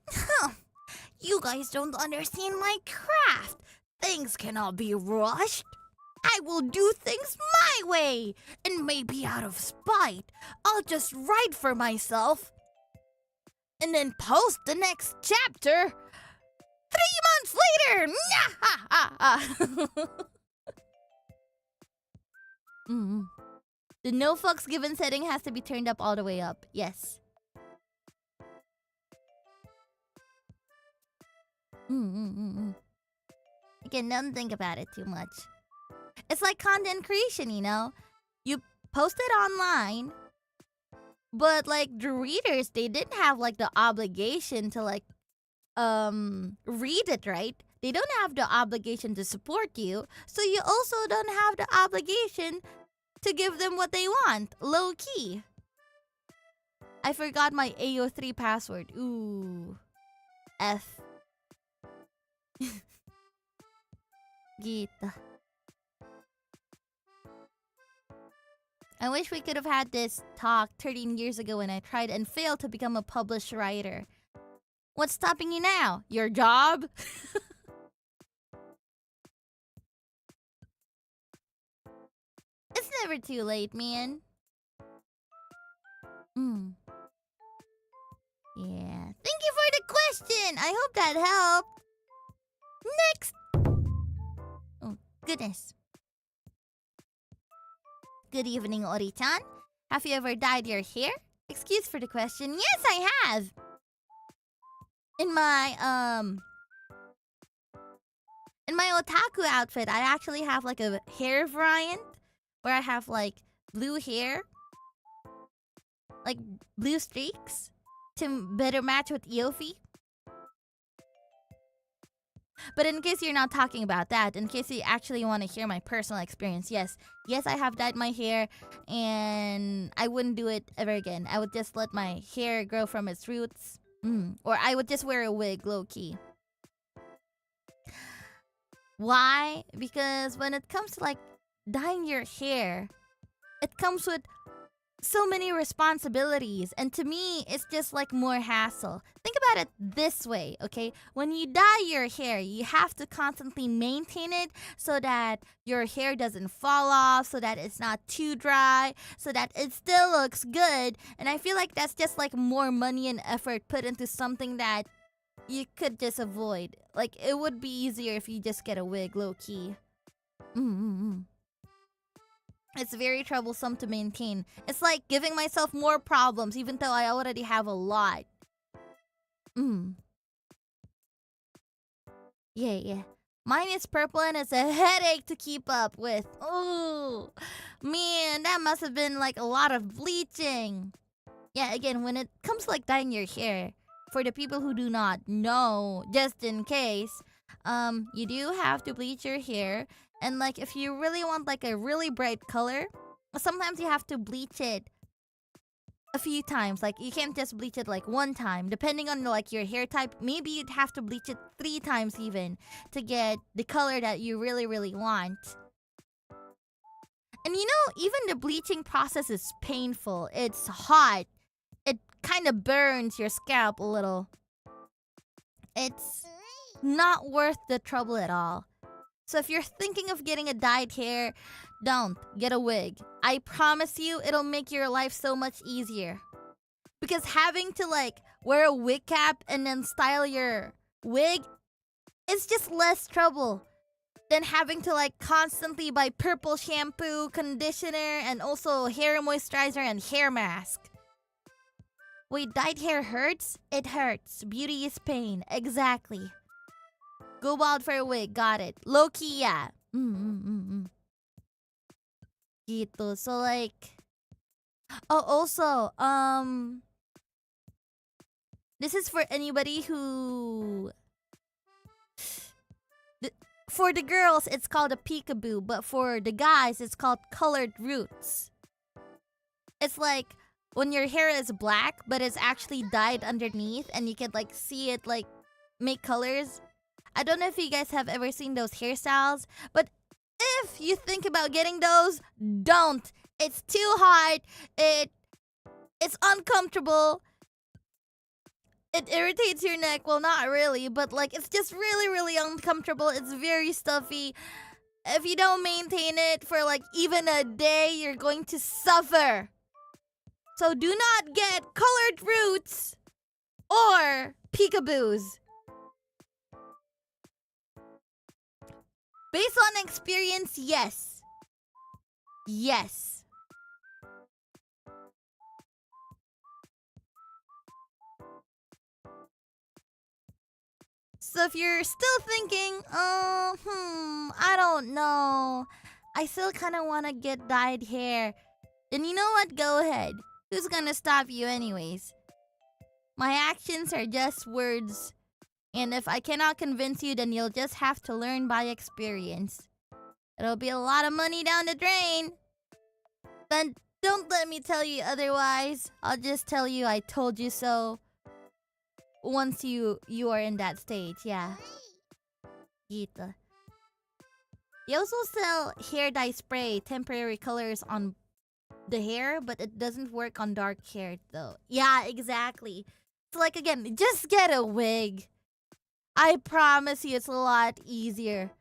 you guys don't understand my craft. Things cannot be rushed. I will do things my way. And maybe out of spite, I'll just write for myself. And then post the next chapter 3 months later. The no fucks given setting has to be turned up all the way up. Yes. Again, don't think about it too much. It's like content creation, you know? You post it online, but like the readers, they didn't have like the obligation to like read it, right? They don't have the obligation to support you, so you also don't have the obligation to give them what they want, low key. I forgot my AO3 password. Ooh. F. Gita. I wish we could have had this talk 13 years ago when I tried and failed to become a published writer. What's stopping you now? Your job? It's never too late, man. Yeah. Thank you for the question. I hope that helped. Next. Oh, goodness. Good evening, Ori-chan. Have you ever dyed your hair? Excuse for the question. Yes, I have. In my otaku outfit, I actually have like a hair variant where I have like blue hair, like blue streaks, to better match with Eofi. But in case you're not talking about that, in case you actually want to hear my personal experience, yes, I have dyed my hair, and I wouldn't do it ever again. I would just let my hair grow from its roots, or I would just wear a wig, low-key. Why? Because when it comes to like dyeing your hair, it comes with so many responsibilities, and to me it's just like more hassle. Think about it this way, okay? When you dye your hair, you have to constantly maintain it so that your hair doesn't fall off, so that it's not too dry, so that it still looks good. And I feel like that's just like more money and effort put into something that you could just avoid. Like, it would be easier if you just get a wig, low-key. It's very troublesome to maintain. It's like giving myself more problems even though I already have a lot. Yeah. Mine is purple and it's a headache to keep up with. Oh, man, that must have been like a lot of bleaching. Yeah, again, when it comes to like dyeing your hair, for the people who do not know, just in case, you do have to bleach your hair. And like, if you really want like a really bright color, sometimes you have to bleach it a few times. Like, you can't just bleach it like one time. Depending on like your hair type, maybe you'd have to bleach it 3 times even to get the color that you really, really want. And you know, even the bleaching process is painful. It's hot. It kind of burns your scalp a little. It's not worth the trouble at all. So if you're thinking of getting a dyed hair, don't get a wig. I promise you, it'll make your life so much easier. Because having to like wear a wig cap and then style your wig, it's just less trouble than having to like constantly buy purple shampoo, conditioner, and also hair moisturizer and hair mask. Wait, dyed hair hurts? It hurts. Beauty is pain. Exactly. Go bald for a wig. Got it. Low-key, yeah. Gitu. So like... Oh, also, this is for anybody who... For the girls, it's called a peekaboo. But for the guys, it's called colored roots. It's like when your hair is black, but it's actually dyed underneath, and you can like see it like make colors. I don't know if you guys have ever seen those hairstyles, but if you think about getting those, don't. It's too hard. It's uncomfortable. It irritates your neck. Well, not really, but like it's just really, really uncomfortable. It's very stuffy. If you don't maintain it for like even a day, you're going to suffer. So do not get colored roots or peekaboos. Based on experience, yes. Yes. So if you're still thinking, I don't know, I still kind of want to get dyed hair, then you know what? Go ahead. Who's gonna stop you anyways? My actions are just words. And if I cannot convince you, then you'll just have to learn by experience. It'll be a lot of money down the drain. But don't let me tell you otherwise. I'll just tell you I told you so. Once you are in that stage, yeah. Gitu. You also sell hair dye spray, temporary colors on the hair, but it doesn't work on dark hair though. Yeah, exactly. So like again, just get a wig. I promise you it's a lot easier.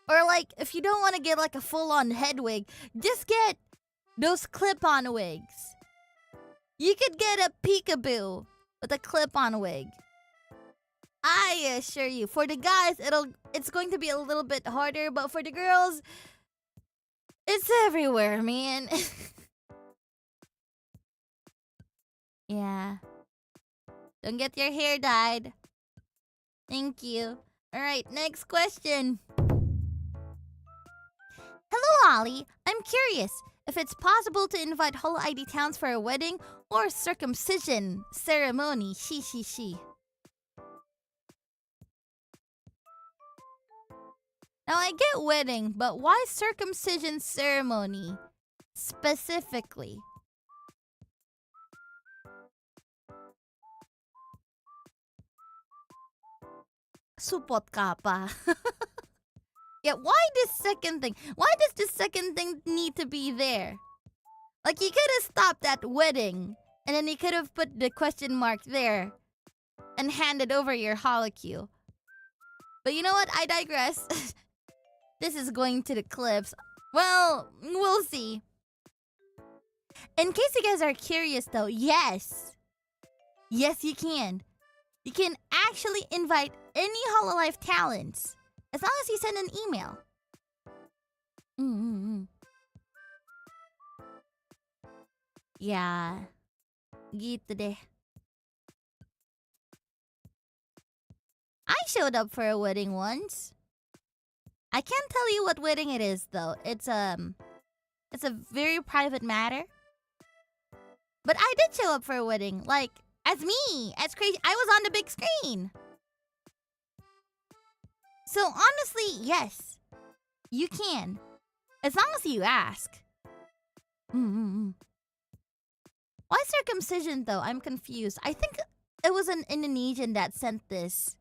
Or like, if you don't want to get like a full-on head wig, just get those clip-on wigs. You could get a peekaboo with a clip-on wig. I assure you, for the guys, it's going to be a little bit harder, but for the girls, it's everywhere, man. Yeah. Don't get your hair dyed. Thank you. Alright, next question. Hello, Ollie. I'm curious. if it's possible to invite Holo ID towns for a wedding or circumcision ceremony. She. Now I get wedding, but why circumcision ceremony specifically? Supot ka pa. Yeah, why this second thing? Why does this second thing need to be there? Like, you could have stopped at wedding, and then you could have put the question mark there and handed over your HOLOQ. But you know what? I digress. This is going to the clips. Well, we'll see. In case you guys are curious, though, yes. Yes, you can. You can actually invite any Hololive talents as long as you send an email. Yeah. Gitu deh. I showed up for a wedding once. I can't tell you what wedding it is, though. It's a very private matter. But I did show up for a wedding, like, as me, as crazy. I was on the big screen. So honestly, yes, you can, as long as you ask. Why circumcision, though? I'm confused. I think it was an Indonesian that sent this.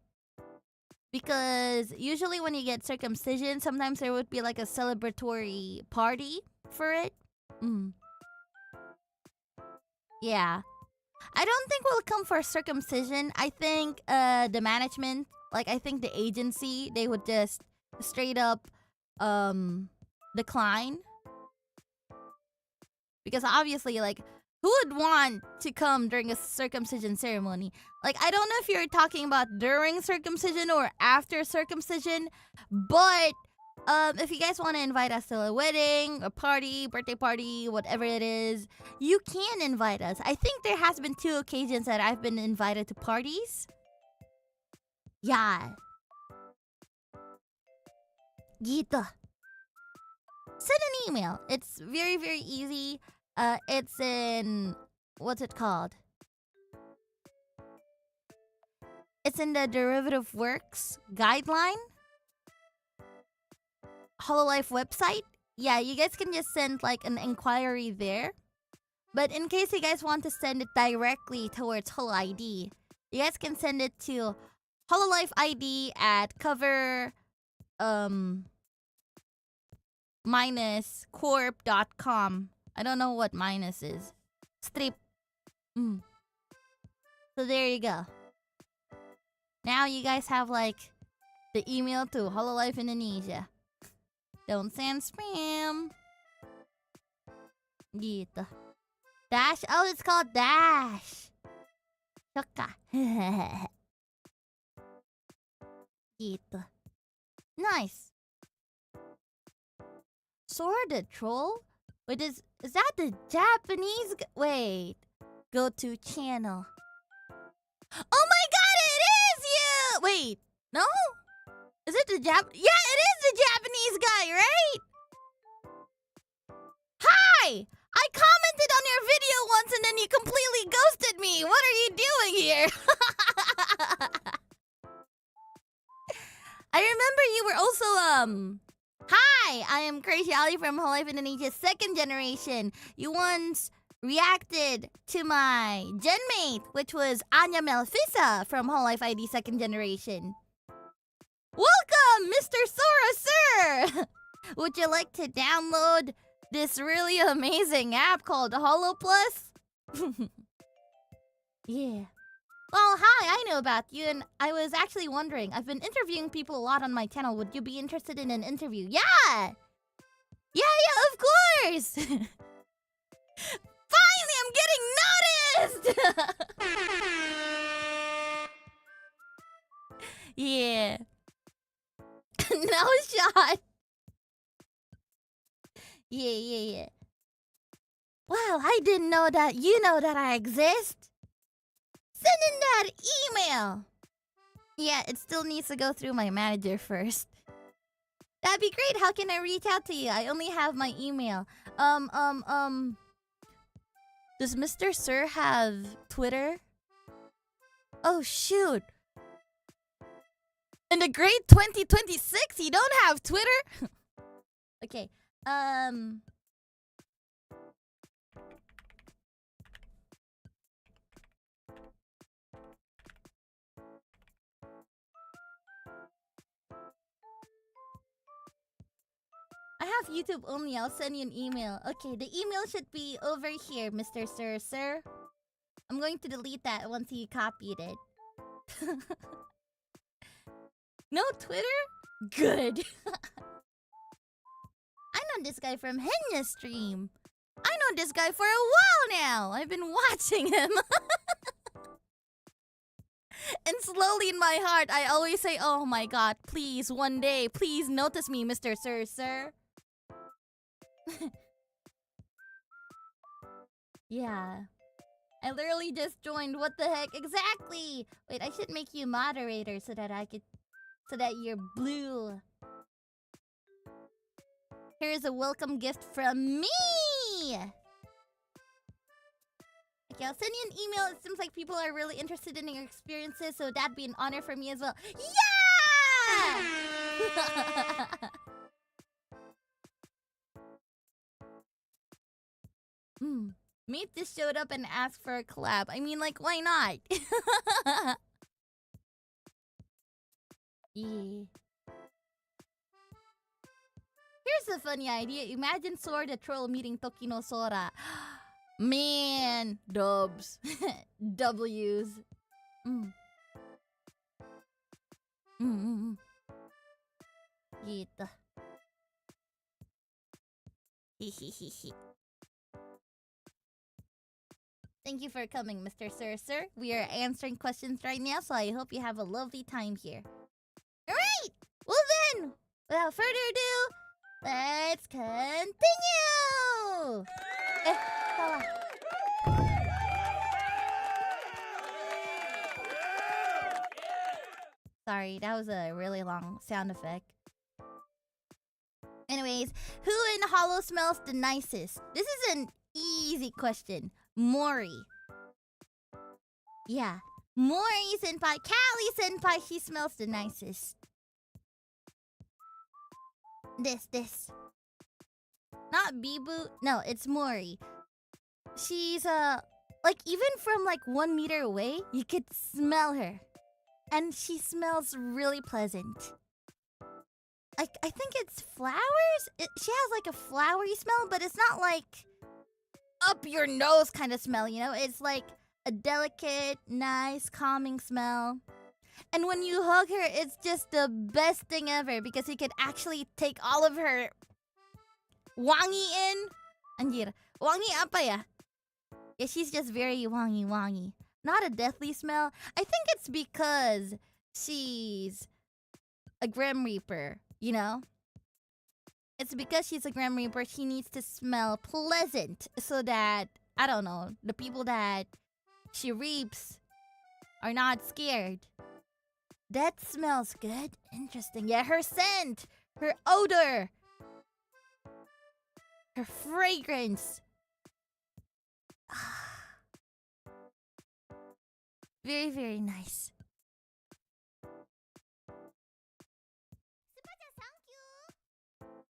Because usually when you get circumcision, sometimes there would be like a celebratory party for it. Yeah. I don't think we'll come for circumcision. I think the management, like I think the agency, they would just straight up decline. Because obviously, like, who would want to come during a circumcision ceremony? Like, I don't know if you're talking about during circumcision or after circumcision, but if you guys want to invite us to a wedding, a party, birthday party, whatever it is, you can invite us. I think there has been 2 occasions that I've been invited to parties. Yeah. Gitu. Send an email. It's very, very easy. It's in... what's it called? It's in the Derivative Works guideline. Hololive website. Yeah, you guys can just send like an inquiry there. But in case you guys want to send it directly towards Holo ID, you guys can send it to Hololive ID at cover -corp.com. I don't know what minus is. Strip. So there you go. Now you guys have like the email to Hololive Indonesia. Don't send spam. Gitu. Dash. Oh, it's called Dash. Shoka. Gitu. Nice. Sora the Troll? Wait, is that the Japanese? Wait. Go to channel. Oh my god, it is you! Wait, no? Is it the Yeah, it is the Japanese guy, right? Hi! I commented on your video once and then you completely ghosted me. What are you doing here? I remember you were also, Hi! I am Kureiji Ollie from Hololive Indonesia 2nd generation. You once reacted to my genmate, which was Anya Melfisa from Hololive ID 2nd generation. Welcome, Mr. Sora, sir! Would you like to download this really amazing app called HOLOPLUS? Yeah. Well, hi, I know about you, and I was actually wondering, I've been interviewing people a lot on my channel. Would you be interested in an interview? Yeah! Yeah, of course! Finally, I'm getting noticed! Yeah. No shot. Yeah. Wow, I didn't know that you know that I exist. Send in that email. Yeah, it still needs to go through my manager first. That'd be great. How can I reach out to you? I only have my email. Does Mr. Sir have Twitter? Oh, shoot. In the great 2026, you don't have Twitter? Okay. I have YouTube only. I'll send you an email. Okay, the email should be over here, Mr. Sir. I'm going to delete that once you copied it. No Twitter? Good. I know this guy from Henya stream. I know this guy for a while now. I've been watching him. And slowly in my heart, I always say, oh my god, please, one day, please notice me, Mr. Sir. Yeah. I literally just joined. What the heck? Exactly! Wait, I should make you moderator so that you're blue. Here's a welcome gift from me! Okay, I'll send you an email. It seems like people are really interested in your experiences, so that'd be an honor for me as well. Yeah! Meet just showed up and asked for a collab. I mean, like, why not? Yeah. Here's a funny idea. Imagine Sora the Troll meeting Toki no Sora. Man, dubs. W's. Gitu. Hihihihi. Thank you for coming, Mr. Sir. We are answering questions right now, so I hope you have a lovely time here. Alright! Well then, without further ado, let's continue! Salah. Sorry, that was a really long sound effect. Anyways, who in Holo smells the nicest? This is an easy question. Mori. Yeah. Mori senpai. Callie senpai, she smells the nicest. This. Not Bibu. No, it's Mori. She's, like, even from, like, 1 meter away, you could smell her. And she smells really pleasant. I think it's flowers? She has, like, a flowery smell, but it's not, like, up your nose kind of smell, you know? It's, like, a delicate, nice, calming smell. And when you hug her, it's just the best thing ever because you could actually take all of her wangi in. Anjir. Wangi apa ya? Yeah, she's just very wangi. Not a deathly smell. I think it's because she's a Grim Reaper, you know? It's because she's a Grim Reaper, she needs to smell pleasant so that, I don't know, the people that she reaps are not scared. That smells good. Interesting. Yeah, her scent, her odor, her fragrance. Very, very nice.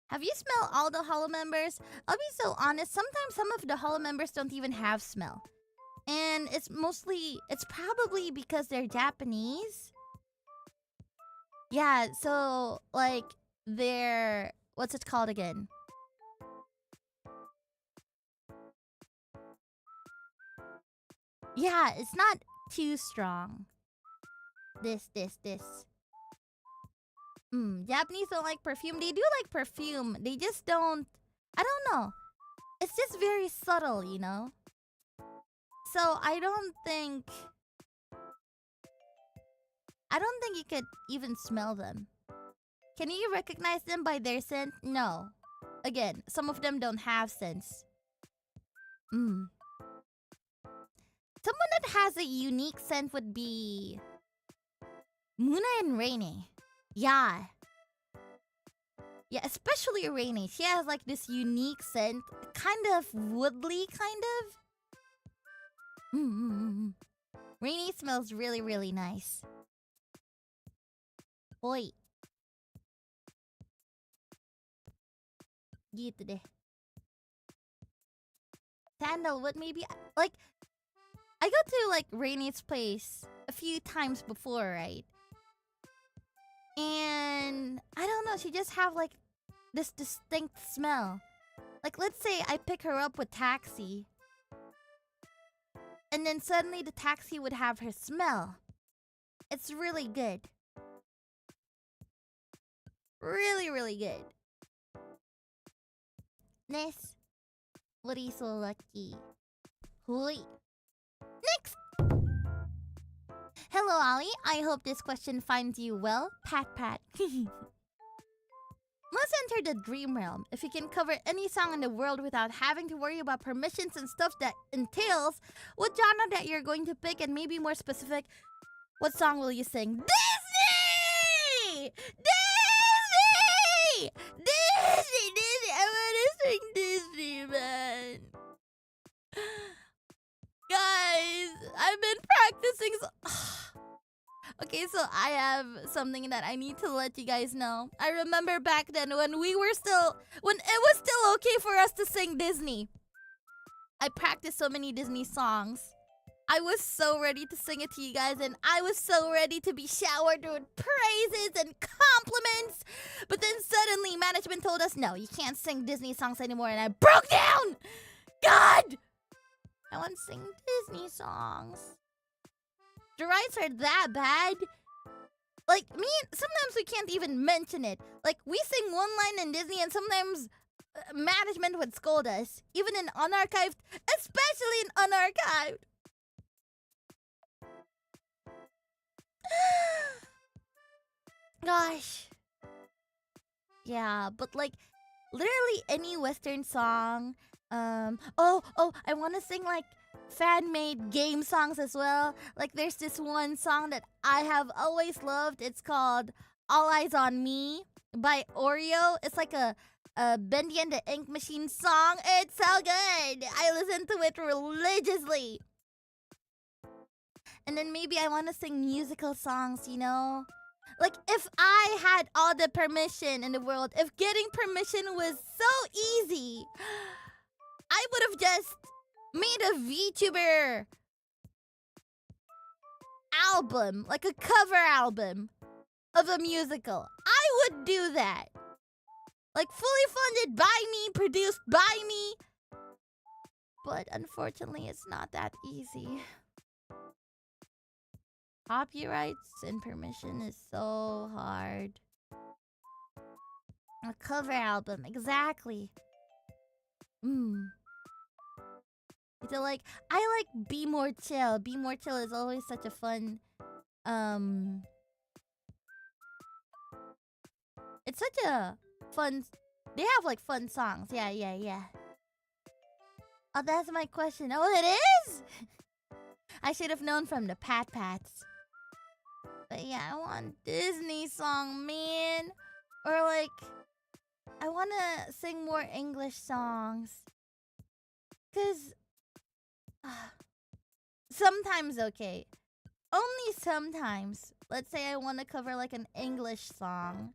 Have you smelled all the Holo members? I'll be so honest, sometimes some of the Holo members don't even have smell. And it's probably because they're Japanese. Yeah, so, like, they're, what's it called again? Yeah, it's not too strong. This. Japanese don't like perfume. They do like perfume. They just don't, I don't know. It's just very subtle, you know? So I don't think you could even smell them. Can you recognize them by their scent? No. Again, some of them don't have sense. Someone that has a unique scent would be Muna and Rainy. Yeah. Yeah, especially Rainy. She has like this unique scent, kind of woodly, kind of. Rainy smells really, really nice. Boy. Gitu deh. Sandalwood maybe? Like, I go to like Rainy's place a few times before, right? And I don't know, she just have like this distinct smell. Like, let's say I pick her up with taxi, and then suddenly the taxi would have her smell. It's really good. Really, really good. Nice. What are you so lucky? Hoi. Next! Hello, Ollie. I hope this question finds you well. Pat pat. Let's enter the dream realm. If you can cover any song in the world without having to worry about permissions and stuff that entails, what genre that you're going to pick, and maybe more specific, what song will you sing? Disney! Disney! Disney! Disney! I want to sing Disney, man. Guys, I've been practicing Okay, so I have something that I need to let you guys know. I remember back then when it was still okay for us to sing Disney. I practiced so many Disney songs. I was so ready to sing it to you guys, and I was so ready to be showered with praises and compliments. But then suddenly management told us, no, you can't sing Disney songs anymore, and I broke down! God! I want to sing Disney songs. The rights are that bad. Like, sometimes we can't even mention it. Like, we sing one line in Disney and sometimes management would scold us. Even in unarchived, especially in unarchived. Gosh. Yeah, but like, literally any Western song. I want to sing like fan-made game songs as well. Like, there's this one song that I have always loved. It's called All Eyes on Me by Oreo. It's like a Bendy and the Ink Machine song. It's so good. I listen to it religiously. And then maybe I want to sing musical songs, you know? Like, if I had all the permission in the world, if getting permission was so easy, I would have just made a VTuber album, like a cover album of a musical. I would do that. Like, fully funded by me, produced by me. But unfortunately, it's not that easy. Copyrights and permission is so hard. A cover album, exactly. So like, I like Be More Chill. Be More Chill is always such a fun, it's such a fun, they have like fun songs. Yeah. Oh, that's my question. Oh, it is? I should have known from the Pat Pats. But yeah, I want Disney song, man. Or like, I want to sing more English songs. Cause sometimes, okay. Only sometimes. Let's say I want to cover like an English song,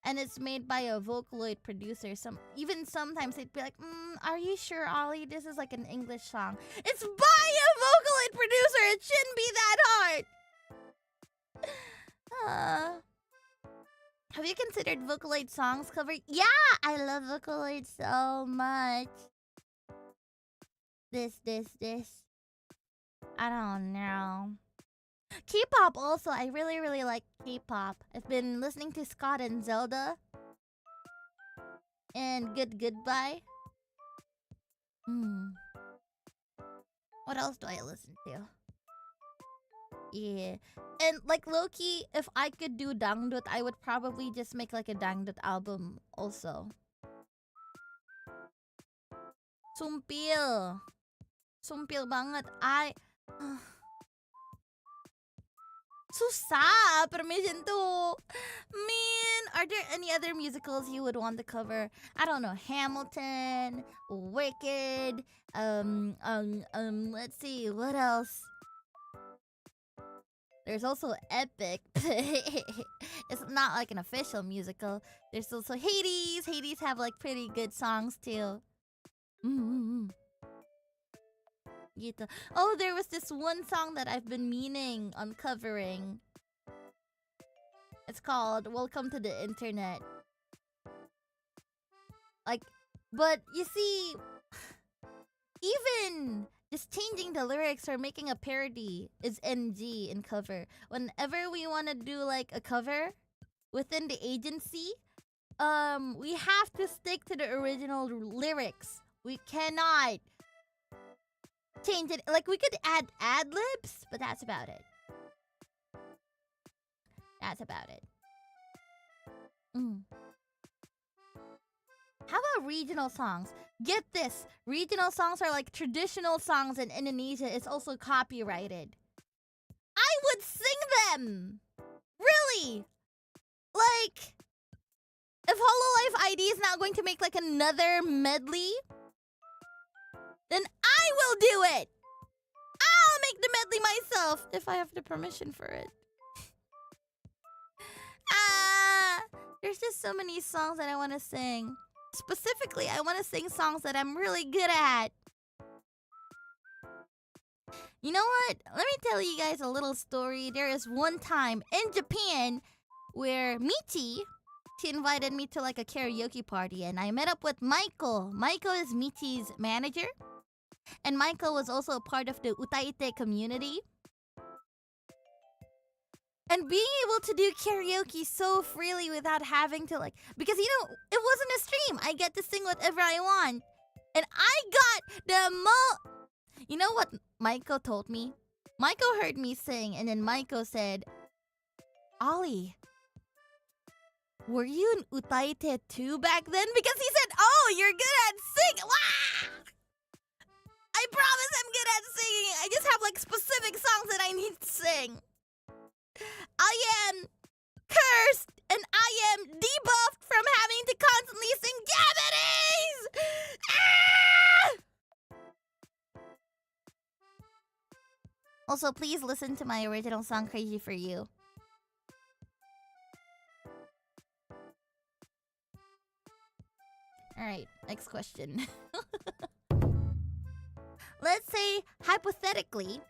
and it's made by a Vocaloid producer. Even sometimes they'd be like, are you sure, Ollie? This is like an English song. It's by a Vocaloid producer. It shouldn't be that hard. Have you considered Vocaloid songs cover? Yeah, I love Vocaloid so much. This. I don't know. K-pop also. I really like K-pop. I've been listening to Scott and Zelda. And Goodbye. What else do I listen to? Yeah. And like low-key, if I could do dangdut, I would probably just make like a dangdut album also. Sumpil. Sumpil banget. Susah, Permission to. Man, are there any other musicals you would want to cover? I don't know, Hamilton, Wicked, let's see, what else? There's also Epic. It's not like an official musical. There's also Hades. Hades have like pretty good songs too. Gitu. Oh, there was this one song that I've been meaning on covering. It's called Welcome to the Internet. Like, but you see, even just changing the lyrics or making a parody is NG in cover. Whenever we want to do like a cover within the agency, we have to stick to the original lyrics. We cannot change it. Like, we could add ad-libs, but that's about it. That's about it. How about regional songs? Get this. Regional songs are like traditional songs in Indonesia. It's also copyrighted. I would sing them! Really! Like, if Hololive ID is not going to make like another medley, then I will do it! I'll make the medley myself if I have the permission for it. There's just so many songs that I want to sing. Specifically, I want to sing songs that I'm really good at. You know what? Let me tell you guys a little story. There is one time in Japan where Michi, she invited me to like a karaoke party, and I met up with Michael. Michael is Michi's manager, and Michael was also a part of the 𝓈𝓸𝓬𝓮𝓻𝓮 community. And being able to do karaoke so freely without having to like... Because, you know, it wasn't a stream. I get to sing whatever I want. And I got the You know what Michael told me? Michael heard me sing, and then Michael said, Ollie, were you in 𝓈𝓸𝓬𝓮 too back then? Because he said, oh, you're good at singing. Wow! I promise I'm good at singing. I just have like specific songs that I need to sing. I am cursed and I am debuffed from having to constantly sing Japanese! Ah! Also, please listen to my original song, Crazy For You. Alright, next question. Let's say, hypothetically,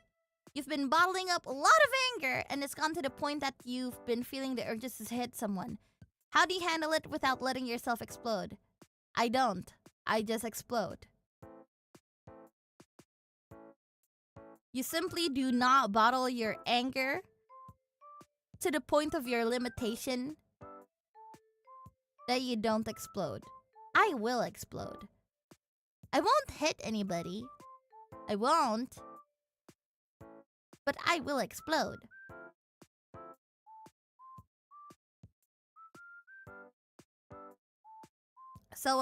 you've been bottling up a lot of anger and it's gone to the point that you've been feeling the urges to hit someone. How do you handle it without letting yourself explode? I don't. I just explode. You simply do not bottle your anger to the point of your limitation that you don't explode. I will explode. I won't hit anybody. I won't. But I will explode. So,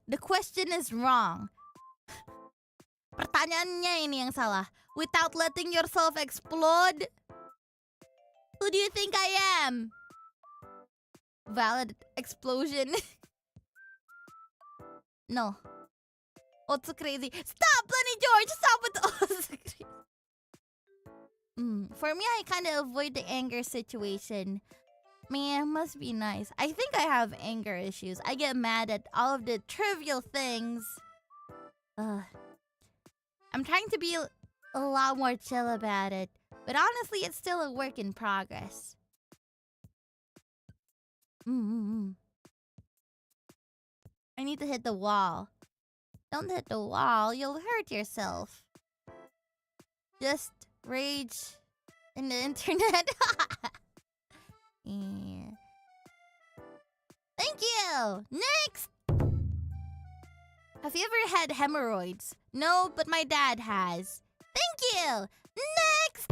the question is wrong. Pertanyaannya ini yang salah. Without letting yourself explode, who do you think I am? Valid explosion. No. Otsu crazy. Stop, Lenny George! Stop with the Otsu crazy. For me, I kind of avoid the anger situation. Man, must be nice. I think I have anger issues. I get mad at all of the trivial things. I'm trying to be a lot more chill about it. But honestly, it's still a work in progress. I need to hit the wall. Don't hit the wall, you'll hurt yourself. Just rage in the internet. Yeah. Thank you! Next! Have you ever had hemorrhoids? No, but my dad has. Thank you! Next!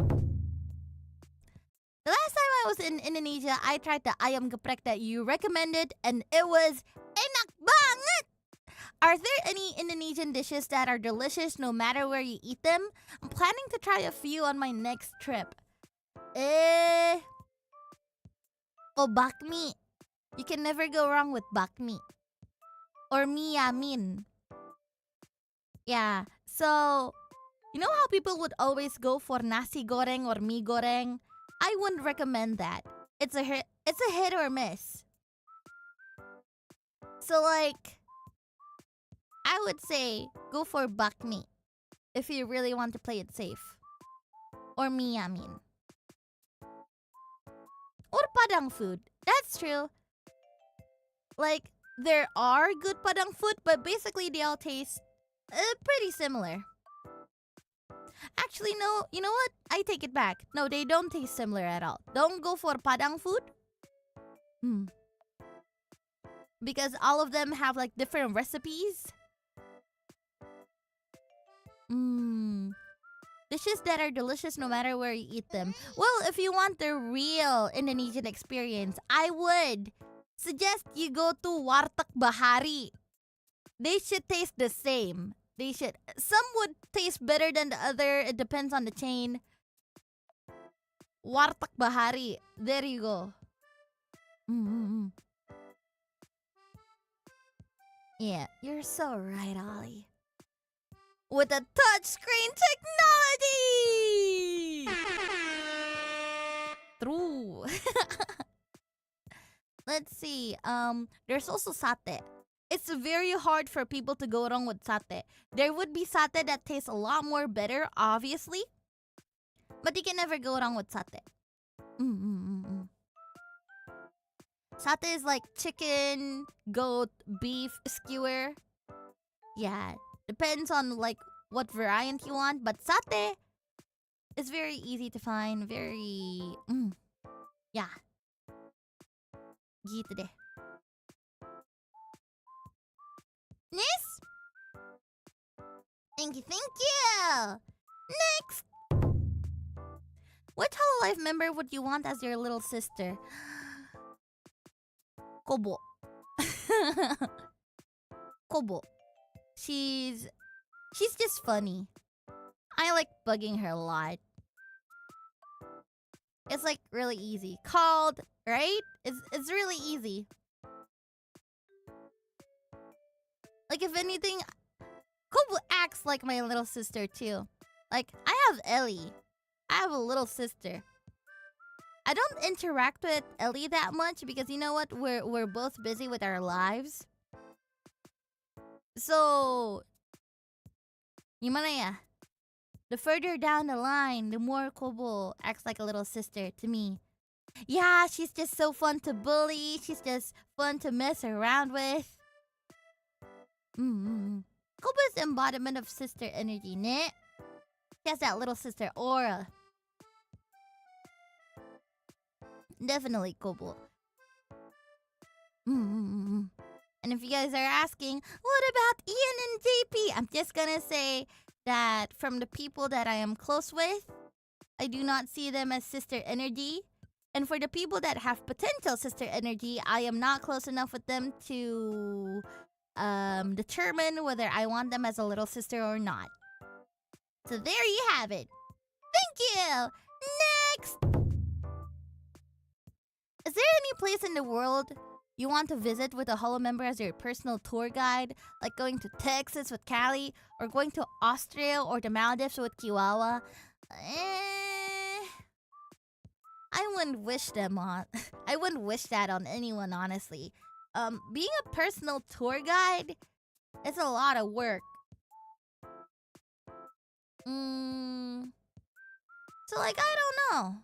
The last time I was in Indonesia, I tried the ayam geprek that you recommended, and it was enak banget! Are there any Indonesian dishes that are delicious no matter where you eat them? I'm planning to try a few on my next trip. Bakmi. You can never go wrong with bakmi. Or miyamin. Yeah, so you know how people would always go for nasi goreng or mie goreng? I wouldn't recommend that. It's a hit or miss. So like, I would say go for bakmi if you really want to play it safe. Or miyamin. Or Padang food. That's true. Like, there are good Padang food, but basically they all taste pretty similar. Actually, no. You know what? I take it back. No, they don't taste similar at all. Don't go for Padang food. Because all of them have like different recipes. Dishes that are delicious no matter where you eat them. Well, if you want the real Indonesian experience, I would suggest you go to warteg bahari. They should taste the same. They should. Some would taste better than the other. It depends on the chain. Warteg bahari. There you go. Yeah, you're so right, Ollie. With a touchscreen technology! True. Let's see. There's also satay. It's very hard for people to go wrong with satay. There would be satay that tastes a lot more better, obviously. But you can never go wrong with satay. Satay is like chicken, goat, beef skewer. Yeah, depends on like what variant you want. But satay is very easy to find. Very... yeah. Gitu deh. Nis? Thank you, thank you! Next! Which Hololive member would you want as your little sister? Kobo. Kobo. She's just funny. I like bugging her a lot. It's like really easy. Called, right? It's really easy. Like if anything, Kobo acts like my little sister too. Like I have Ellie. I have a little sister. I don't interact with Ellie that much because you know what? We're both busy with our lives. So, gimana ya? The further down the line, the more Kobo acts like a little sister to me. Yeah, she's just so fun to bully. She's just fun to mess around with. Kobo's embodiment of sister energy, ne? She has that little sister aura. Definitely Kobo. And if you guys are asking, what about Ian and JP? I'm just gonna say that from the people that I am close with, I do not see them as sister energy. And for the people that have potential sister energy, I am not close enough with them to determine whether I want them as a little sister or not. So there you have it. Thank you! Next! Is there any place in the world you want to visit with a Holo member as your personal tour guide? Like going to Texas with Callie? Or going to Austria or the Maldives with Chihuahua? I wouldn't wish them on... I wouldn't wish that on anyone, honestly. Being a personal tour guide is a lot of work. So like, I don't know.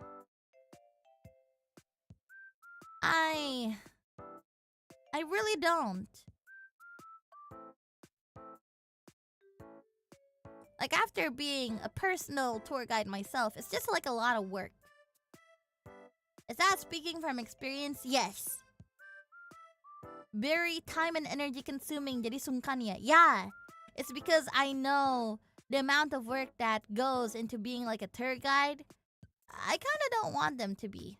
I really don't. Like after being a personal tour guide myself, it's just like a lot of work. Is that speaking from experience? Yes. Very time and energy consuming, jadi sungkan ya. Yeah. It's because I know the amount of work that goes into being like a tour guide. I kind of don't want them to be.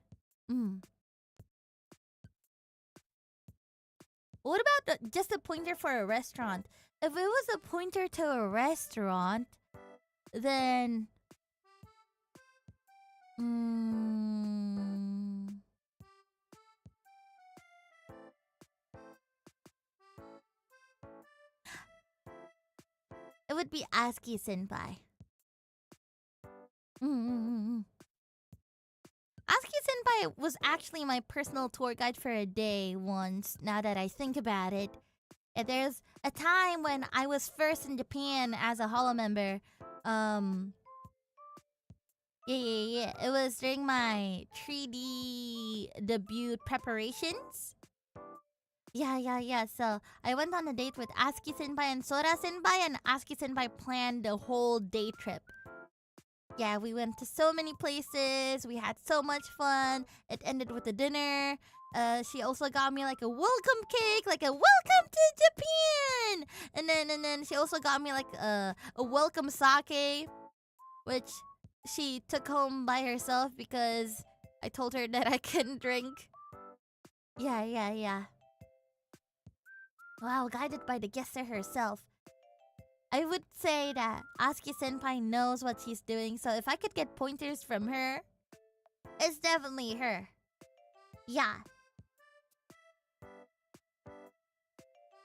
What about just a pointer for a restaurant? If it was a pointer to a restaurant, then... It would be Aski Senpai. Aski Senpai was actually my personal tour guide for a day once, now that I think about it. And there's a time when I was first in Japan as a holo member. Yeah. It was during my 3D debut preparations. Yeah. So I went on a date with Aski Senpai and Sora Senpai, and Aski Senpai planned the whole day trip. Yeah, we went to so many places. We had so much fun. It ended with a dinner. She also got me like a welcome cake, like a welcome to Japan. And then she also got me like a welcome sake, which she took home by herself because I told her that I couldn't drink. Yeah. Wow, guided by the guesser herself. I would say that Aski Senpai knows what she's doing, so if I could get pointers from her, it's definitely her. Yeah.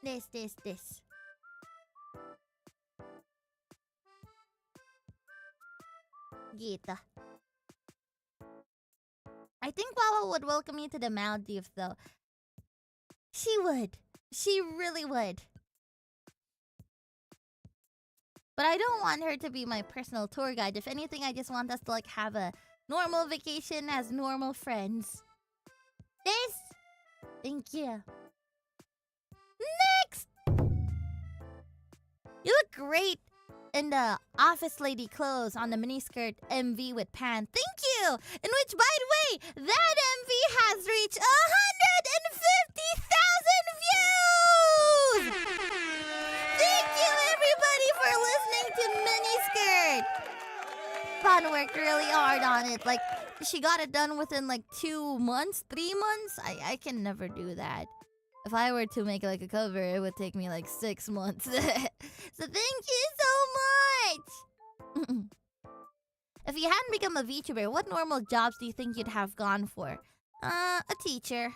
This. Gitu. I think Bawah would welcome me to the Maldives, though. She would. She really would. But I don't want her to be my personal tour guide. If anything, I just want us to like have a normal vacation as normal friends. This. Thank you. Next! You look great in the office lady clothes on the miniskirt MV with pants. Thank you! In which, by the way, that MV has reached 150,000 views! Thank you, everybody, for listening to Miniskirt. Fun worked really hard on it. Like, she got it done within like 2 months, 3 months. I can never do that. If I were to make like a cover, it would take me like 6 months. So thank you so much. If you hadn't become a VTuber, what normal jobs do you think you'd have gone for? A teacher.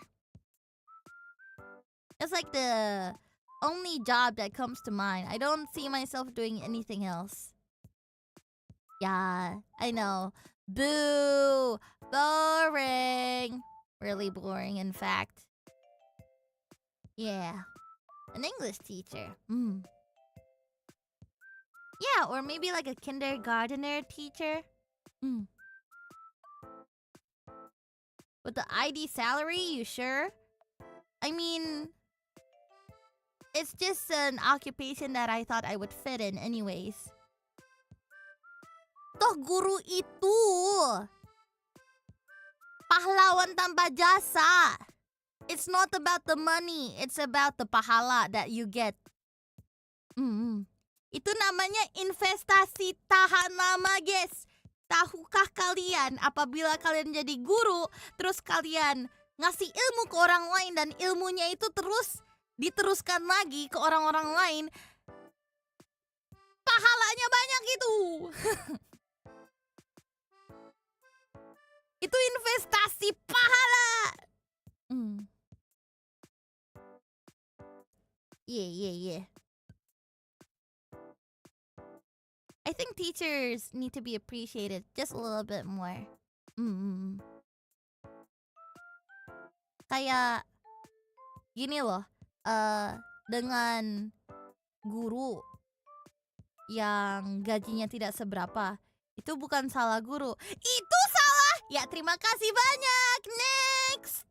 That's like the only job that comes to mind. I don't see myself doing anything else. Yeah, I know. Boo! Boring! Really boring, in fact. Yeah. An English teacher. Yeah, or maybe like a kindergartner teacher. With the ID salary, you sure? I mean, it's just an occupation that I thought I would fit in anyways. Toh guru itu pahlawan tanpa jasa. It's not about the money, it's about the pahala that you get. Itu namanya investasi tahan lama, guys. Tahukah kalian apabila kalian jadi guru, terus kalian ngasih ilmu ke orang lain dan ilmunya itu terus diteruskan lagi ke orang-orang lain, pahalanya banyak itu. Itu investasi pahala. Yeah. I think teachers need to be appreciated just a little bit more. Kayak gini loh, dengan guru yang gajinya tidak seberapa, itu bukan salah guru, itu salah. Ya, terima kasih banyak. Next.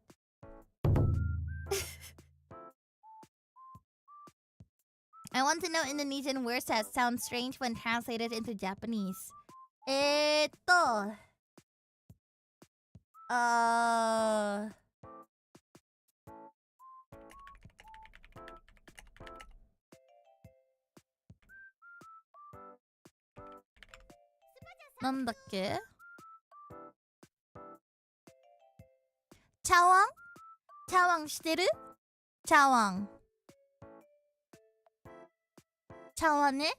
I want to know Indonesian words that sound strange when translated into Japanese. 난다kke? 차왕? 차왕 시테루? 차왕. 茶碗ね。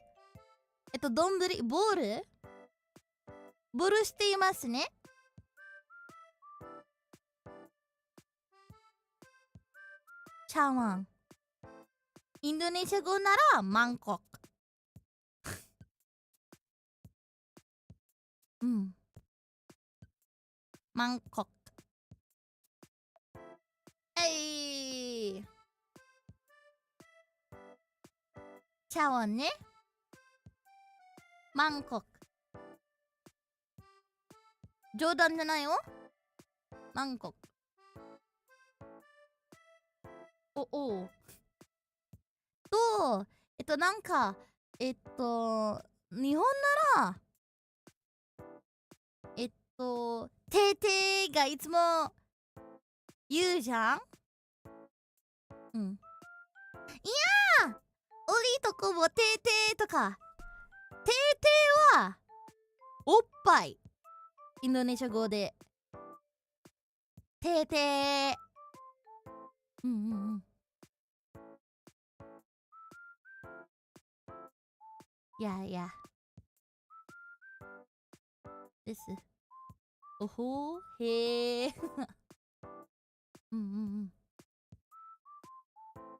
丼、ボールしていますね。茶碗。インドネシア語ならマンコック。うん。マンコック。茶碗ね。マンコック。冗談じゃないよ。マンコック。お。なんか、日本なら、てーてーがいつも言うじゃん。うん。いやー、オリとこもてーてーとか。てーてーは、おっぱい。インドネシア語で。てーてー。うん。いや。です。おほー、へー。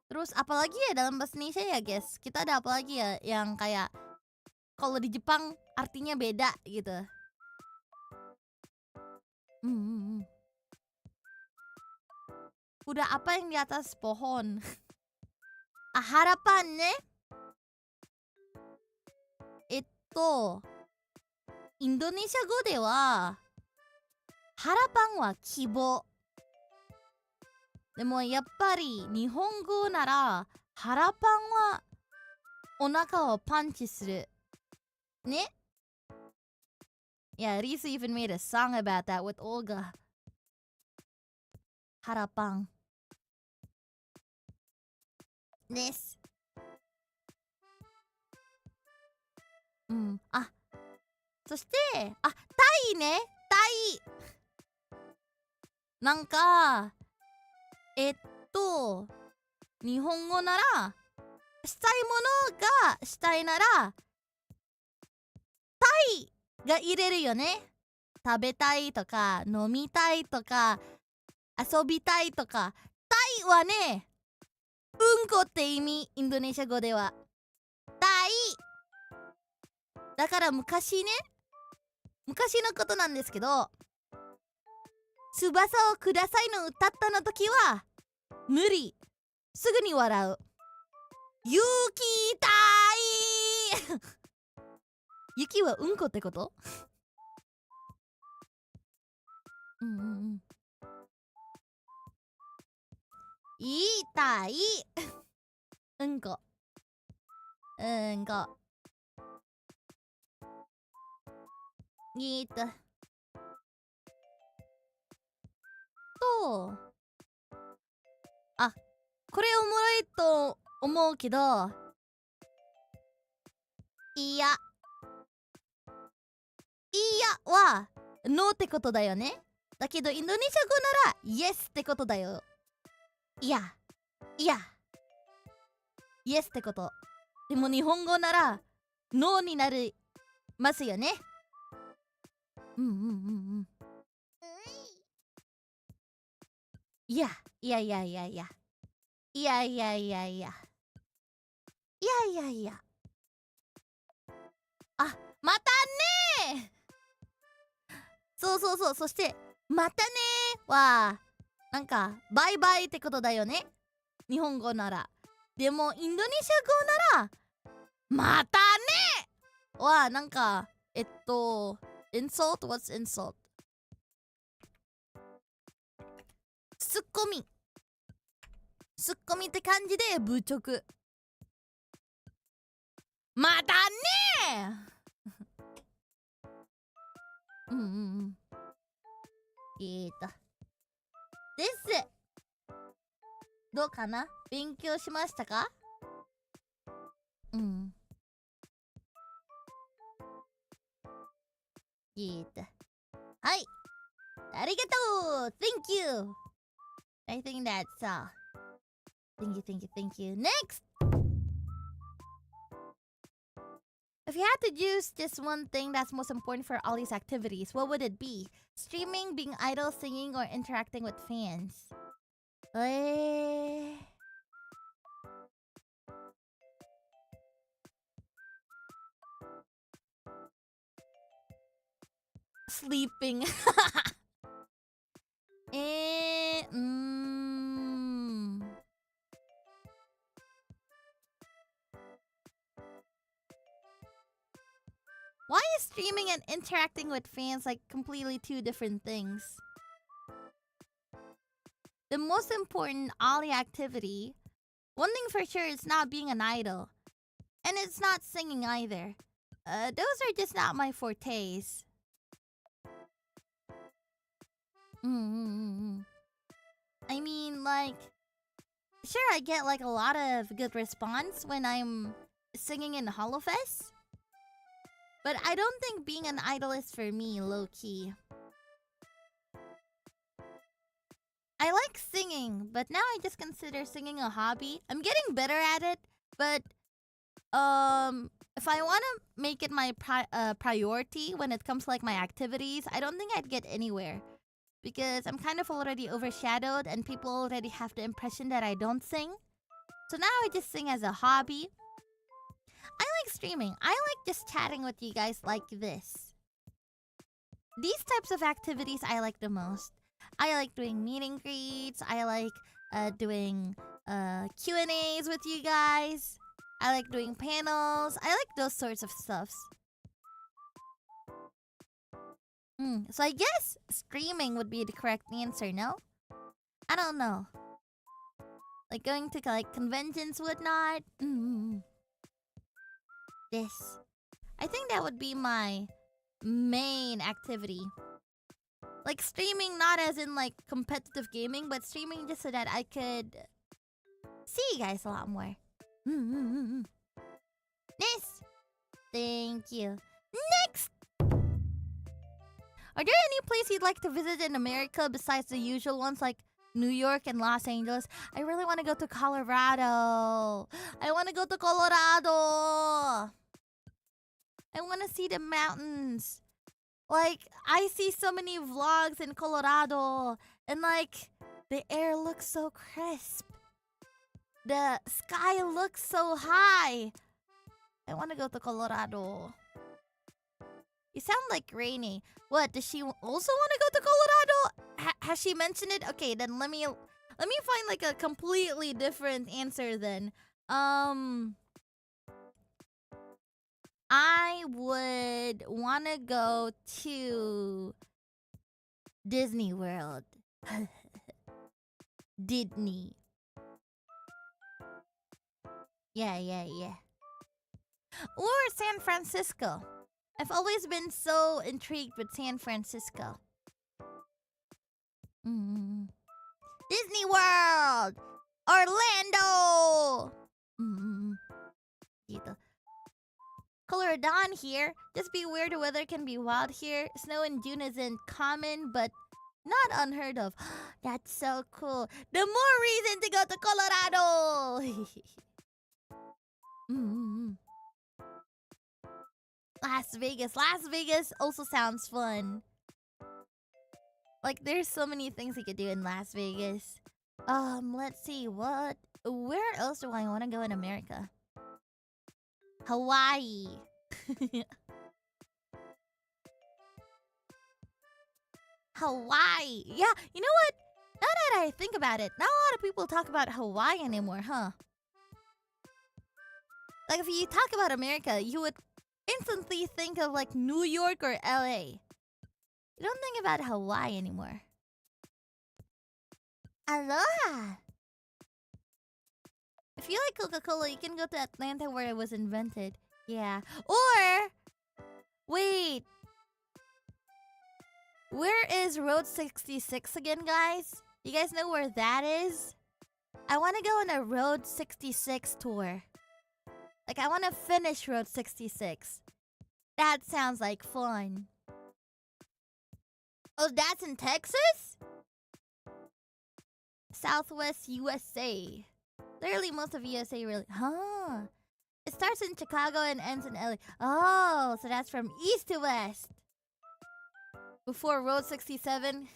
Terus apalagi ya dalam bahasa Indonesia ya guys? Kita ada apa lagi ya yang kayak kalau di Jepang artinya beda gitu. Udah apa yang di atas pohon? Harapan ne? インドネシア語ではハラパンは希望。でもやっぱり日本語ならハラパンはお腹をパンチする。ね? Yeah, Risa even made a song about that with Olga. ハラパン。です。そして、タイね。タイ。なんか、日本語なら、したいものがしたいなら、タイが入れるよね。食べたいとか、飲みたいとか、遊びたいとか。タイはね、うんこって意味、インドネシア語では。タイ。だから昔のことなんですけど、翼をくださいの歌ったの時は、無理。すぐに笑う。雪たい雪はうんこってこと？言いたいうんこ。gitu. これおもろいと思うけど、いやはノーってことだよね。だけどインドネシア語ならイエスってことだよ。いやイエスってこと。でも日本語ならノーになりますよね。いや。またねそう。そして、またねは、なんか、バイバイってことだよね。日本語なら。でも、インドネシア語なら、またねは、なんか、insult? What's insult? ツッコミって感じで侮辱。またねです。どうかな？勉強しましたか？はい。ありがとう !Thank you! I think that's all. Thank you. Next! If you had to choose just one thing that's most important for Ollie's activities, what would it be? Streaming, being idle, singing, or interacting with fans? Eh... Sleeping. Why is streaming and interacting with fans like completely two different things? The most important Ollie activity, one thing for sure, is not being an idol. And it's not singing either. Those are just not my fortes. I mean, like, sure, I get like a lot of good response when I'm singing in HoloFest. But I don't think being an idol is for me, low-key. I like singing, but now I just consider singing a hobby. I'm getting better at it, but if I want to make it my priority when it comes to like my activities, I don't think I'd get anywhere. Because I'm kind of already overshadowed and people already have the impression that I don't sing. So now I just sing as a hobby. I like streaming. I like just chatting with you guys like this. These types of activities I like the most. I like doing meet and greets. I like doing Q&As with you guys. I like doing panels. I like those sorts of stuffs. So I guess streaming would be the correct answer, no? I don't know. Like going to like conventions, whatnot. This. I think that would be my main activity. Like streaming not as in like competitive gaming, but streaming just so that I could see you guys a lot more. This. Thank you. Next! Are there any place you'd like to visit in America besides the usual ones like New York and Los Angeles? I really want to go to Colorado. I want to go to Colorado. I want to see the mountains. Like, I see so many vlogs in Colorado. And like, the air looks so crisp. The sky looks so high. I want to go to Colorado. You sound like Rainy. What, does she also want to go to Colorado? Has she mentioned it? Okay, then let me find like a completely different answer then. I would want to go to Disney World. Disney. Yeah. Or San Francisco. I've always been so intrigued with San Francisco. Disney World! Orlando! Color Dawn here. Just be aware the weather can be wild here. Snow in June isn't common, but not unheard of. That's so cool. The more reason to go to Colorado! Las Vegas also sounds fun. Like, there's so many things you could do in Las Vegas. Let's see, where else do I want to go in America? Hawaii. Hawaii. Yeah, you know what? Now that I think about it, not a lot of people talk about Hawaii anymore, huh? Like, if you talk about America, you would instantly think of like New York or LA. You don't think about Hawaii anymore. Aloha! If you like Coca-Cola, you can go to Atlanta where it was invented. Yeah. Or... wait. Where is Road 66 again, guys? You guys know where that is? I want to go on a Road 66 tour. Like, I want to finish Road 66. That sounds like fun. Oh, that's in Texas? Southwest USA. Literally most of USA really... Huh. It starts in Chicago and ends in LA. Oh, so that's from east to west. Before Road 67.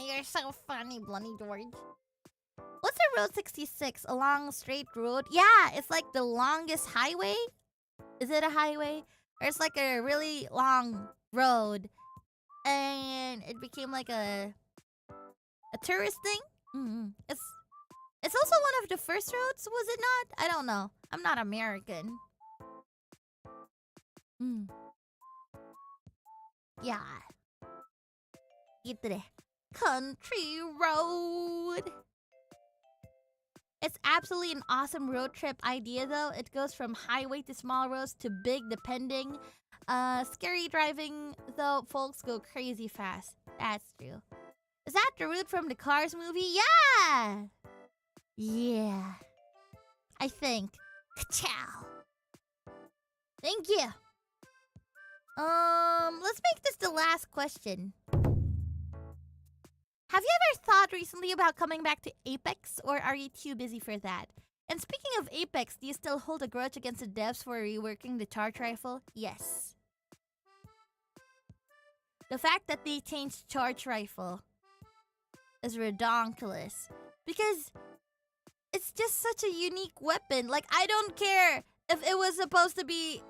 You're so funny, Bloody George. What's a Road 66? A long straight road? Yeah, it's like the longest highway. Is it a highway? Or it's like a really long road. And it became like a tourist thing? It's also one of the first roads, was it not? I don't know. I'm not American. Yeah. Country road. It's absolutely an awesome road trip idea though. It goes from highway to small roads to big depending. Scary driving though, folks go crazy fast. That's true. Is that the route from the Cars movie? Yeah! Yeah. I think. Ciao. Thank you. Let's make this the last question. Have you ever thought recently about coming back to Apex, or are you too busy for that? And speaking of Apex, do you still hold a grudge against the devs for reworking the charge rifle? Yes. The fact that they changed charge rifle is ridiculous. Because it's just such a unique weapon. Like, I don't care if it was supposed to be...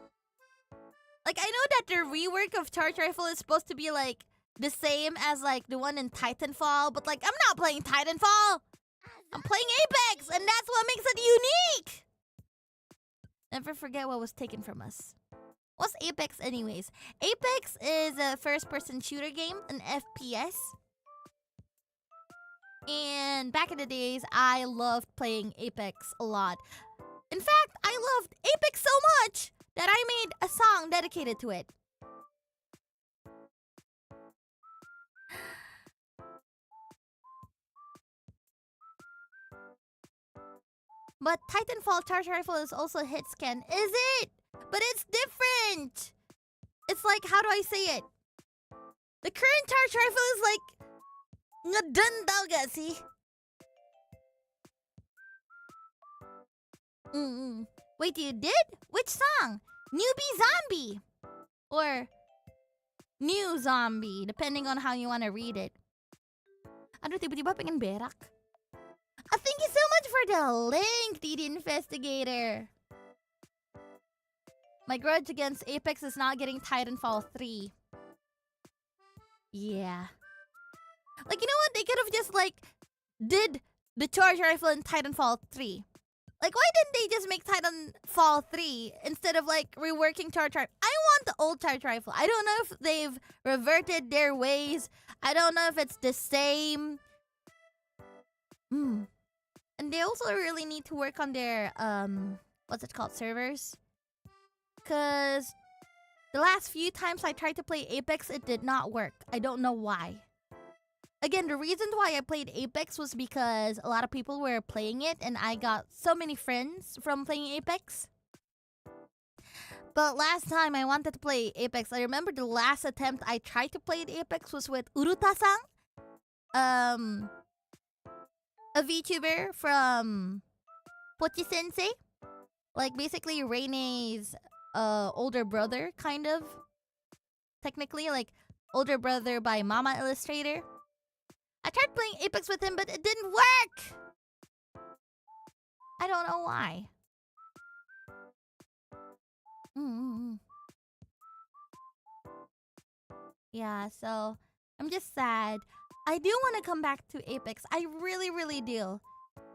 Like, I know that the rework of charge rifle is supposed to be, like, the same as, like, the one in Titanfall. But, like, I'm not playing Titanfall. I'm playing Apex, and that's what makes it unique. Never forget what was taken from us. What's Apex anyways? Apex is a first-person shooter game, an FPS. And back in the days, I loved playing Apex a lot. In fact, I loved Apex so much that I made a song dedicated to it. But Titanfall charge rifle is also hit scan. Is it? But it's different. It's like, how do I say it? The current charge rifle is like... 𓊈𝓗𝓮𝓻𝓮𝓼. Wait, you did? Which song? Newbie Zombie. Or New Zombie, depending on how you want to read it. Ano, tiba-tiba pengen berak? Thank you so much for the link, the investigator. My grudge against Apex is not getting Titanfall 3. Yeah. Like, you know what? They could have just, like, did the charge rifle in Titanfall 3. Like, why didn't they just make Titanfall 3 instead of, like, reworking charge rifle? I want the old charge rifle. I don't know if they've reverted their ways. I don't know if it's the same. And they also really need to work on their, what's it called? Servers. Because the last few times I tried to play Apex, it did not work. I don't know why. Again, the reason why I played Apex was because a lot of people were playing it and I got so many friends from playing Apex. But last time I wanted to play Apex, I remember the last attempt I tried to play Apex was with Uruta-san. A VTuber from Pochi-sensei. Like, basically Reine's older brother, kind of. Technically, like, older brother by Mama Illustrator. I tried playing Apex with him, but it didn't work! I don't know why. Yeah, so I'm just sad. I do want to come back to Apex. I really, really do.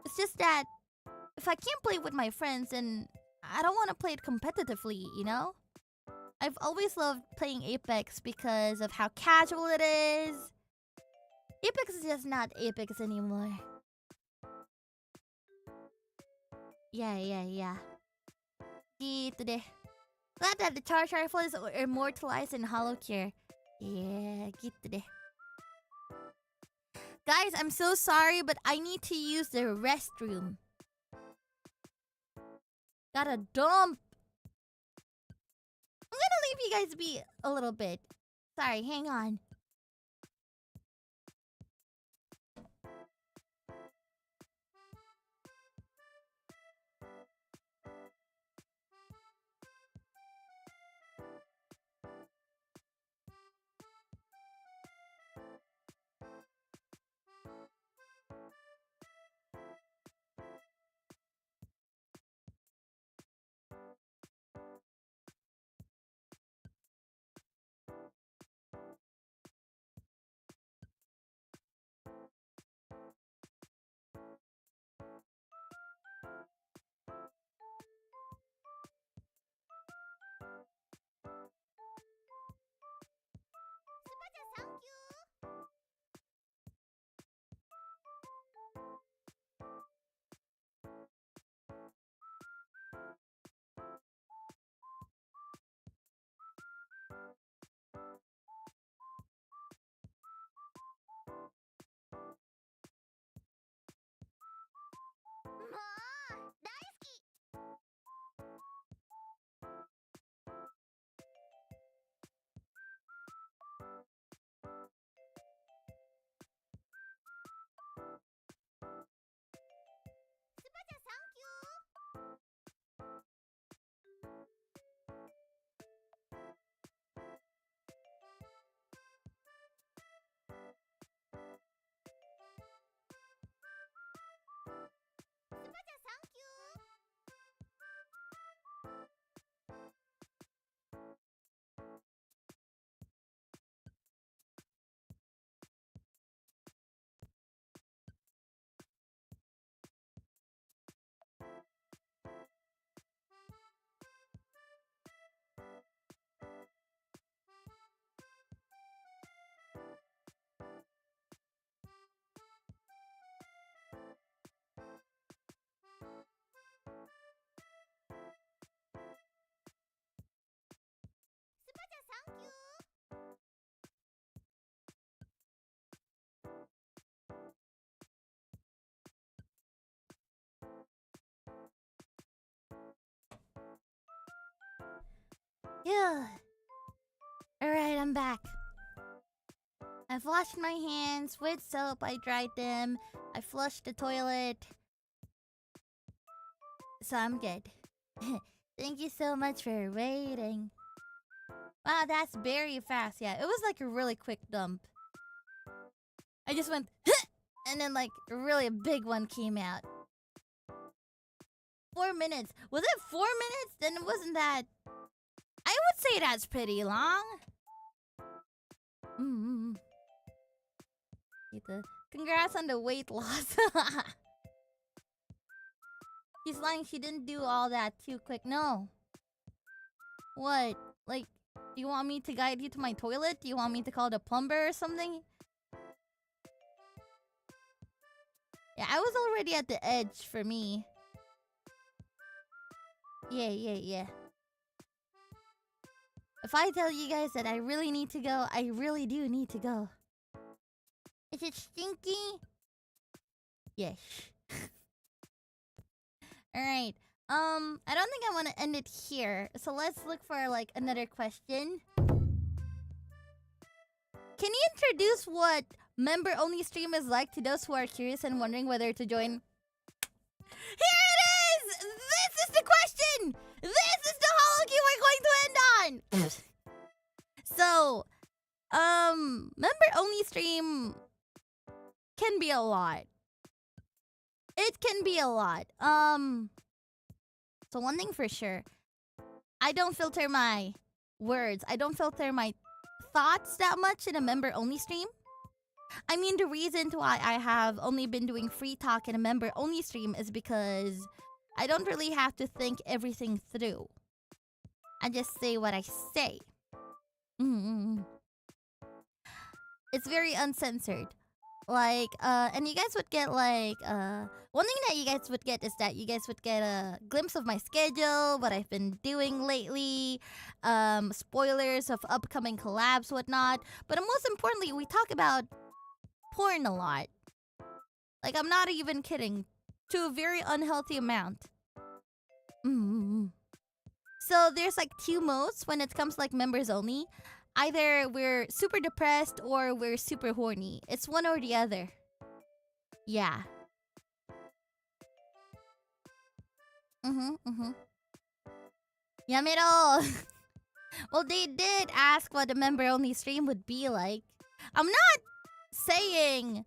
It's just that if I can't play with my friends, then I don't want to play it competitively, you know? I've always loved playing Apex because of how casual it is. Apex is just not Apex anymore. Yeah. Gitu deh. Glad that the charge rifle is immortalized in HOLOQ. Yeah, gitu deh. Guys, I'm so sorry, but I need to use the restroom. Gotta dump. I'm gonna leave you guys be a little bit. Sorry, hang on. Yeah. Alright, I'm back. I've washed my hands with soap. I dried them. I flushed the toilet. So I'm good. Thank you so much for waiting. Wow, that's very fast. Yeah, it was like a really quick dump. I just went, and then like a really big one came out. 4 minutes. Was it 4 minutes? Then it wasn't that. I would say that's pretty long. Congrats on the weight loss. He's lying. She didn't do all that too quick. No. What? Like, do you want me to guide you to my toilet? Do you want me to call the plumber or something? Yeah, I was already at the edge for me. Yeah. If I tell you guys that I really need to go, I really do need to go. Is it stinky? Yes. Alright. I don't think I want to end it here. So let's look for like another question. Can you introduce what member-only stream is like to those who are curious and wondering whether to join? Here it is! This is the question! This is the HOLOQ we're going to end on! So, member-only stream can be a lot. It can be a lot. So one thing for sure, I don't filter my words. I don't filter my thoughts that much in a member-only stream. I mean, the reason why I have only been doing free talk in a member-only stream is because I don't really have to think everything through. I just say what I say. It's very uncensored. Like, and you guys would get like, one thing that you guys would get is that you guys would get a glimpse of my schedule, what I've been doing lately, spoilers of upcoming collabs, whatnot. But most importantly, we talk about porn a lot. Like, I'm not even kidding. To a very unhealthy amount. So there's like two modes when it comes to like members only. Either we're super depressed or we're super horny. It's one or the other. Yeah. Yamero! Well, they did ask what a member-only stream would be like. I'm not saying...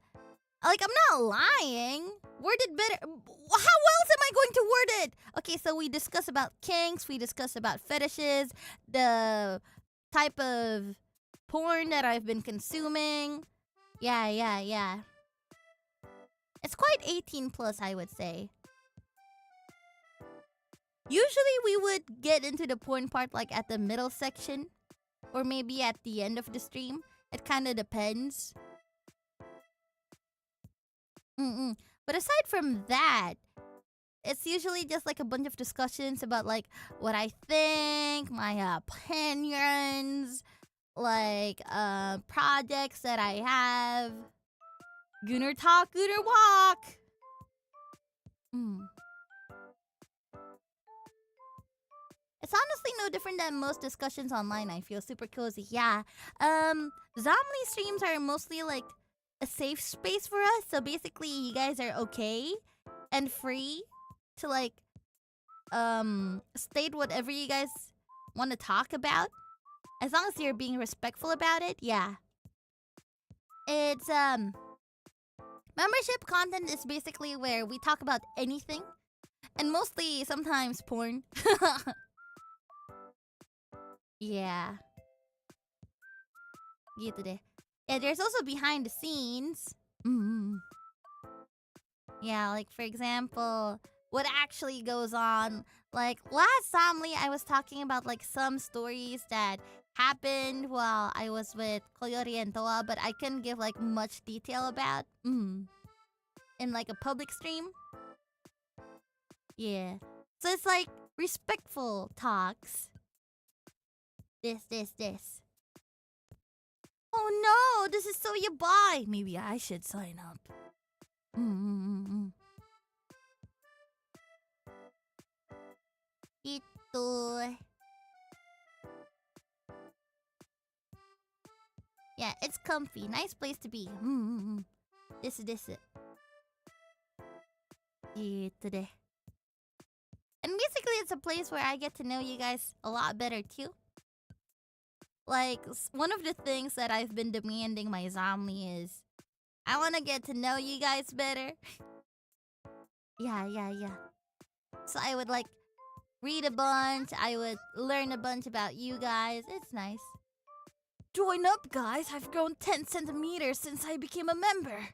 Like, I'm not lying. Worded better. How else am I going to word it? Okay, so we discuss about kinks. We discuss about fetishes. The type of porn that I've been consuming. Yeah. It's quite 18 plus, I would say. Usually we would get into the porn part like at the middle section. Or maybe at the end of the stream. It kind of depends. But aside from that, it's usually just like a bunch of discussions about like what I think, my opinions, like projects that I have. Gooner talk, gooner walk. It's honestly no different than most discussions online. I feel super cozy. Yeah. Zomly streams are mostly like a safe space for us. So basically, you guys are okay and free to like state whatever you guys want to talk about, as long as you're being respectful about it. Yeah. It's membership content is basically where we talk about anything, and mostly sometimes porn. Yeah. Gitu deh. Yeah, there's also behind the scenes. Yeah, like for example, what actually goes on. Like last Samly, I was talking about like some stories that happened while I was with 𝓈𝓐𝓗 and 𝓊𝓐, but I couldn't give like much detail about in like a public stream. Yeah. So it's like respectful talks. This. Oh no, this is so yabai. Maybe I should sign up. Ito. Yeah, it's comfy. Nice place to be. This. Today. And basically, it's a place where I get to know you guys a lot better too. Like, one of the things that I've been demanding my 𓊈𓲸 is, I want to get to know you guys better. Yeah. So I would like read a bunch. I would learn a bunch about you guys. It's nice. Join up, guys. I've grown 10 centimeters since I became a member.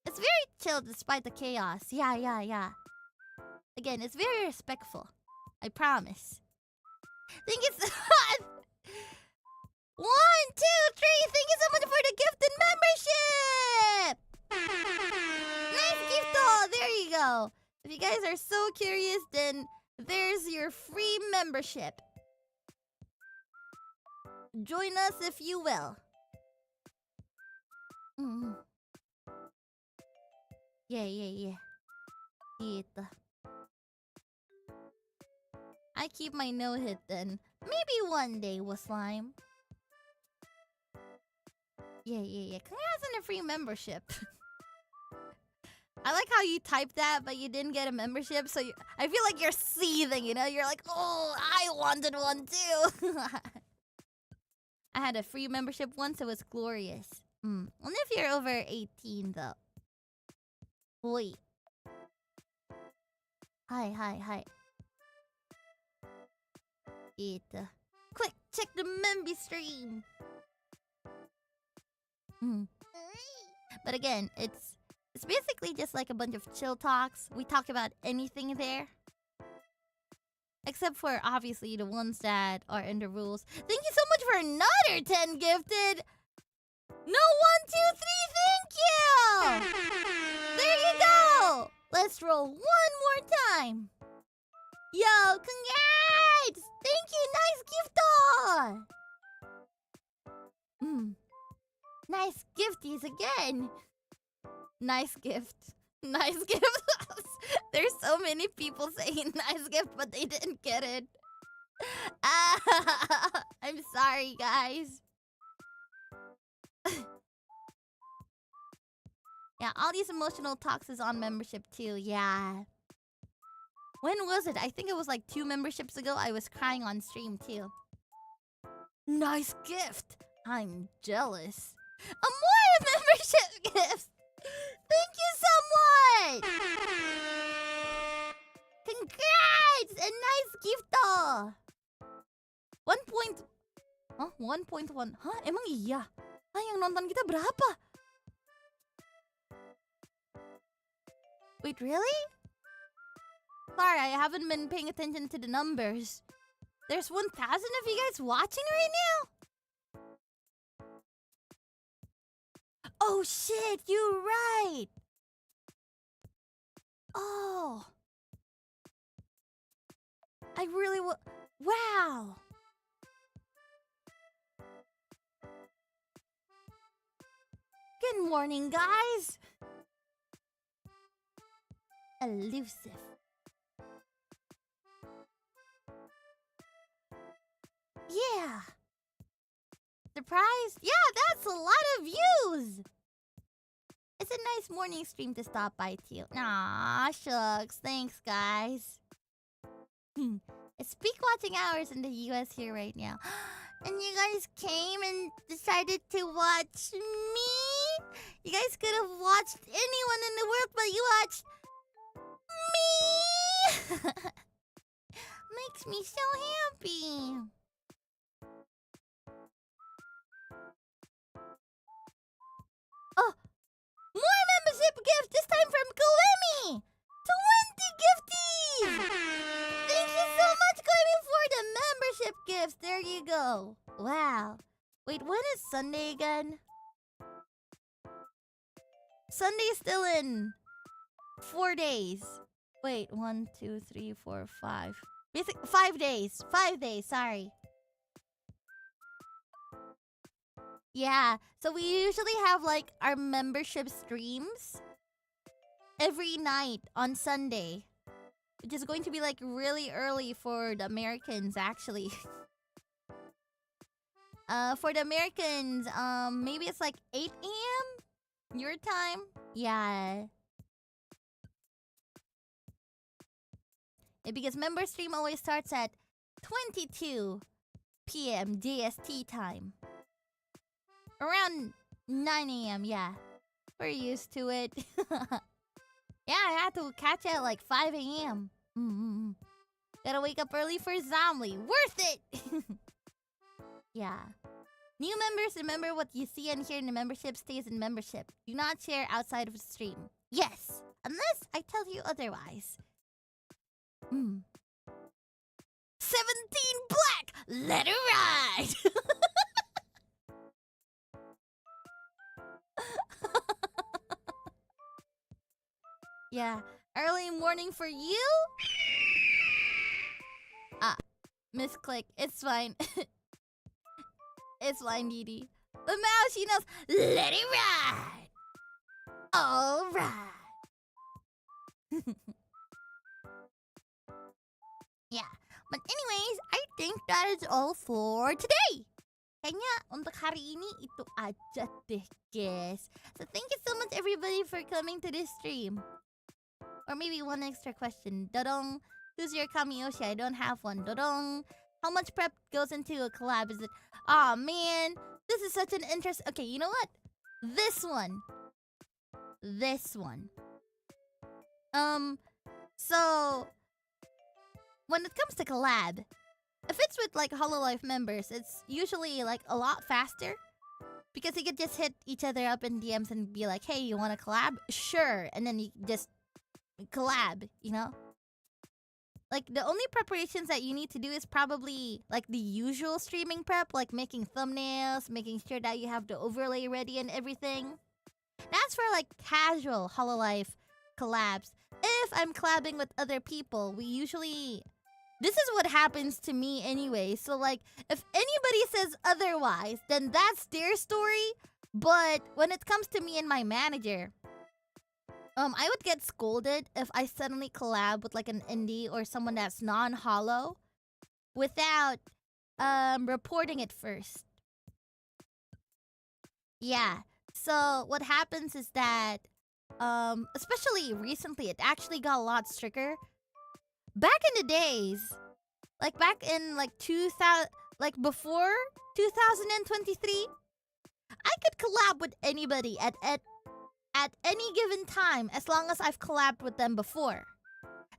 It's very chill despite the chaos. Yeah. Again, it's very respectful. I promise. Thank you so much. 1, 2, 3. Thank you so much for the gifted membership. Nice gift. Oh, there you go. If you guys are so curious, then there's your free membership. Join us if you will. Yeah. I keep my no-hit then. Maybe one day, 𓊈𝓲. Yeah. Congrats on the free membership. I like how you typed that, but you didn't get a membership, so I feel like you're seething, you know? You're like, oh, I wanted one too. I had a free membership once, it was glorious. Only if you're over 18, though. Wait. Hi. Quick, check the memby stream. But again, it's basically just like a bunch of chill talks. We talk about anything there. Except for, obviously, the ones that are in the rules. Thank you so much for another 10 gifted. No, 1, 2, 3, thank you! There you go! Let's roll one more time. Yo, congrats! Thank you, nice gift. Nice gifties again. Nice gift. Nice gift. There's so many people saying nice gift, but they didn't get it. I'm sorry, guys. Yeah, all these emotional talks is on membership too. Yeah. When was it? I think it was like 2 memberships ago. I was crying on stream too. Nice gift. I'm jealous. More membership gifts. Thank you so much. Congrats! A nice gift though. 1.1. Hah? Emang iya? Yang nonton kita berapa? Wait, really? Sorry, I haven't been paying attention to the numbers. There's 1,000 of you guys watching right now? Oh shit, you're right! Oh. I really wow! Good morning, guys! Elusive. Yeah! Surprise? Yeah, that's a lot of views! It's a nice morning stream to stop by too. Aw, shucks. Thanks, guys. It's peak watching hours in the US here right now. And you guys came and decided to watch me? You guys could have watched anyone in the world, but you watched me! Makes me so happy. Oh! More membership gift! This time from 𝓈𝓗𝓮! 20 gifties! Thank you so much, 𝓈𝓗𝓮, for the membership gifts. There you go. Wow. Wait, when is Sunday again? Sunday's still in 4 days. Wait, 1, 2, 3, 4, 5. 5 days. 5 days, sorry. Yeah, so we usually have like our membership streams every night on Sunday, which is going to be like really early for the Americans actually. For the Americans, maybe it's like 8 a.m. your time. Yeah. Because member stream always starts at 22 p.m. JST time. Around 9 a.m. Yeah. We're used to it. Yeah, I had to catch it at like 5 a.m. Gotta wake up early for 𓊈𝓸𝓸𝓬𝓲. Worth it! Yeah. New members, remember what you see and hear in the membership stays in membership. Do not share outside of the stream. Yes! Unless I tell you otherwise. 17 black! Let it ride! Yeah. Early morning for you? Misclick. It's fine. It's fine, Didi. The mouse, she knows. Let it ride! Alright. Yeah. But anyways, I think that is all for today. Kayaknya untuk hari ini itu aja deh, guys. So thank you so much everybody for coming to this stream. Or maybe one extra question. Dodong, who's your Oshi? I don't have one. Dodong, how much prep goes into a collab? Is it... Aw, man. This is such an interest... Okay, you know what? This one. So... when it comes to collab, if it's with like Hololive members, it's usually like a lot faster. Because you could just hit each other up in DMs and be like, hey, you want to collab? Sure. And then you just collab, you know? Like, the only preparations that you need to do is probably like the usual streaming prep, like making thumbnails, making sure that you have the overlay ready and everything. That's for like casual Hololive collabs. If I'm collabing with other people, we usually... This is what happens to me anyway. So like, if anybody says otherwise, then that's their story. But when it comes to me and my manager, I would get scolded if I suddenly collab with like an indie or someone that's non-holo without reporting it first. Yeah. So what happens is that especially recently, it actually got a lot stricter. Back in the days, like back in like 2000, like before 2023, I could collab with anybody at any given time as long as I've collabed with them before.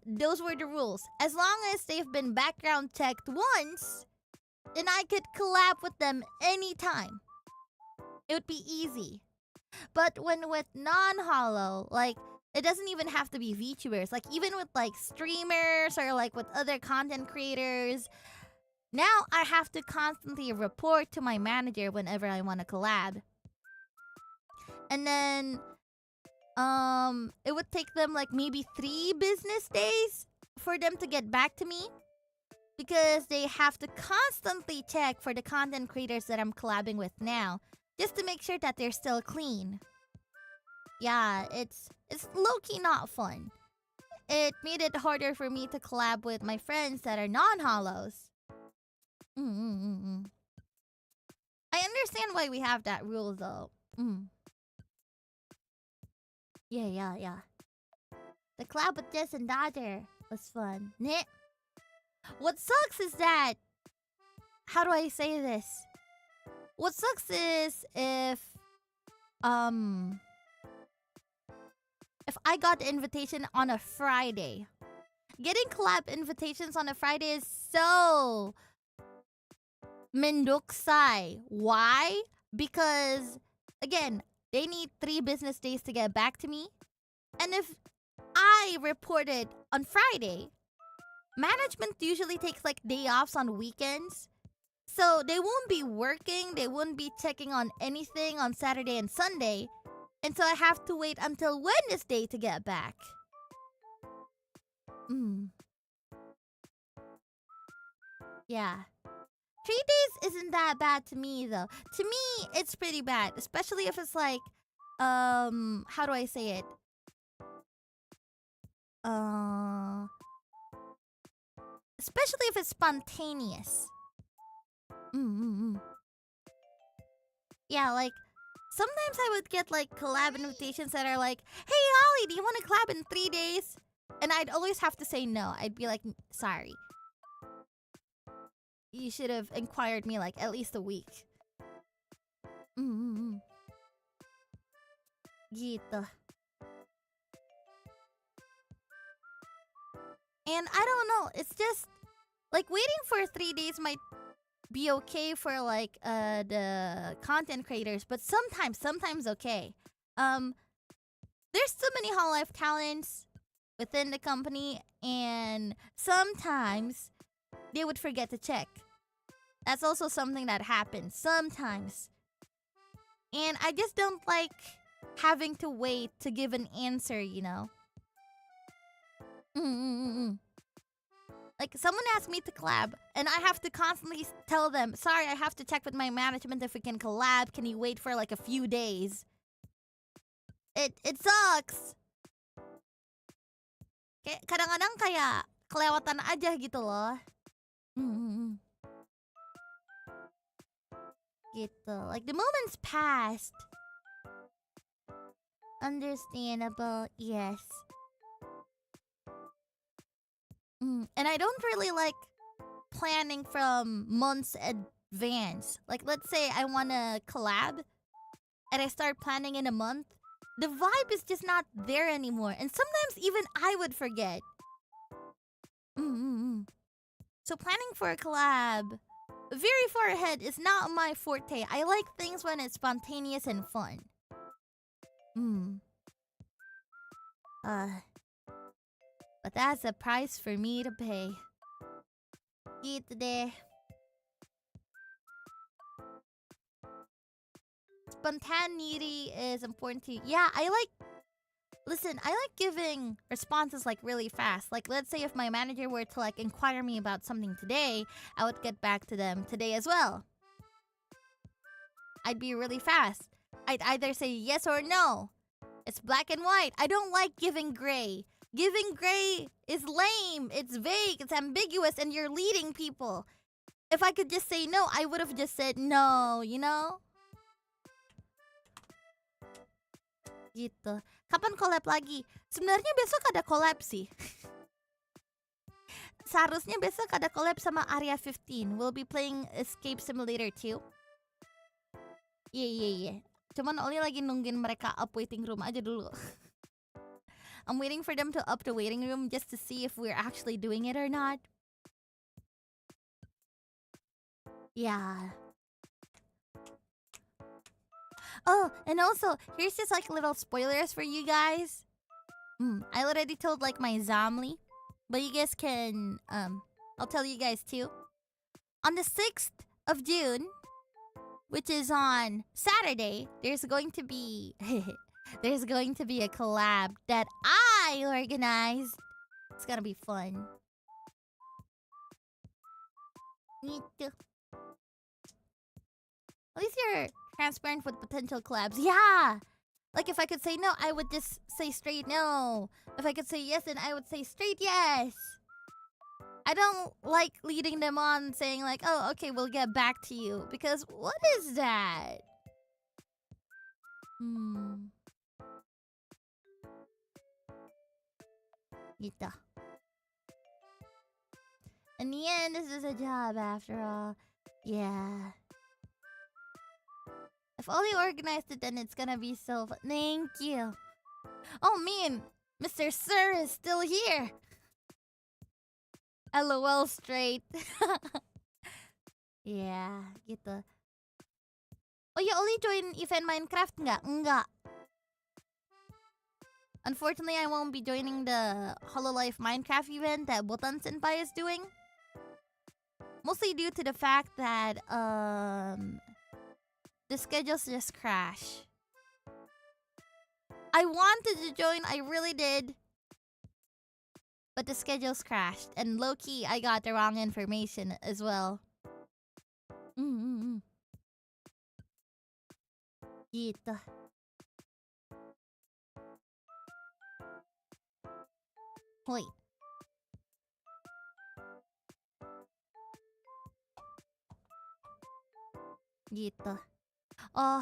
Those were the rules. As long as they've been background checked once, then I could collab with them anytime. It would be easy. But when with non-holo, like, it doesn't even have to be VTubers. Like, even with, like, streamers or, like, with other content creators, now I have to constantly report to my manager whenever I want to collab. And then, it would take them, like, maybe 3 business days for them to get back to me. Because they have to constantly check for the content creators that I'm collabing with now, just to make sure that they're still clean. Yeah, it's low-key not fun. It made it harder for me to collab with my friends that are non-holos. I understand why we have that rule, though. Yeah. The collab with Jess and Dodger was fun. What sucks is that... How do I say this? What sucks is if I got the invitation on a Friday. Getting collab invitations on a Friday is so mencari. Why? Because, again, they need 3 business days to get back to me. And if I reported on Friday, management usually takes like day offs on weekends. So they won't be working, they won't be checking on anything on Saturday and Sunday. And so I have to wait until Wednesday to get back. Yeah. 3 days isn't that bad to me, though. To me, it's pretty bad. Especially if it's like, how do I say it? Especially if it's spontaneous. Yeah, like sometimes I would get like collab invitations that are like, "Hey Ollie, do you want to collab in 3 days?" And I'd always have to say no. I'd be like, "Sorry. You should have inquired me like at least a week." Mm-hmm. Gitu. And I don't know, it's just like waiting for 3 days might be okay for like the content creators, but sometimes okay. There's so many Hololive talents within the company, and sometimes they would forget to check. That's also something that happens sometimes. And I just don't like having to wait to give an answer, you know? Like, someone asked me to collab, and I have to constantly tell them, "Sorry, I have to check with my management if we can collab. Can you wait for like a few days?" It sucks. Kayak kadang-kadang kayak kelewatan aja gitu loh. Gitu. Like, the moment's passed. Understandable, yes. And I don't really like planning from months advance. Like, let's say I want to collab and I start planning in a month. The vibe is just not there anymore. And sometimes even I would forget. So planning for a collab very far ahead is not my forte. I like things when it's spontaneous and fun. But that's a price for me to pay. Gitu deh. Spontaneity is important to you. Yeah, Listen, I like giving responses like really fast. Like, let's say if my manager were to like inquire me about something today, I would get back to them today as well. I'd be really fast. I'd either say yes or no. It's black and white. I don't like giving gray. Giving gray is lame. It's vague. It's ambiguous, and you're leading people. If I could just say no, I would have just said no, you know? Gitu. Kapan collab lagi? Sebenarnya besok ada collab sih. Seharusnya besok ada collab sama Area 15. We'll be playing Escape Simulator 2. Yeah. Cuman Oli lagi nungguin mereka up waiting room aja dulu. I'm waiting for them to up the waiting room just to see if we're actually doing it or not. Yeah. Oh, and also, here's just like little spoilers for you guys. I already told like my 𓊈�, but you guys can, I'll tell you guys too. On the 6th of June, which is on Saturday, there's going to be a collab that I organized. It's gonna be fun. At least you're transparent with potential collabs. Yeah! Like, if I could say no, I would just say straight no. If I could say yes, then I would say straight yes. I don't like leading them on saying like, "Oh, okay, we'll get back to you." Because what is that? Gitu. In the end, this is a job after all. Yeah. If Ollie organized it, then it's gonna be so fun. Thank you. Oh, man. Mr. Sir is still here. LOL straight. Yeah, gitu. Oh ya, Ollie join event Minecraft nggak? Enggak. Unfortunately, I won't be joining the Hololive Minecraft event that Botan Senpai is doing. Mostly due to the fact that the schedules just crash. I wanted to join, I really did. But the schedules crashed. And low-key, I got the wrong information as well. Gitu. Hoy. Gitu. Oh,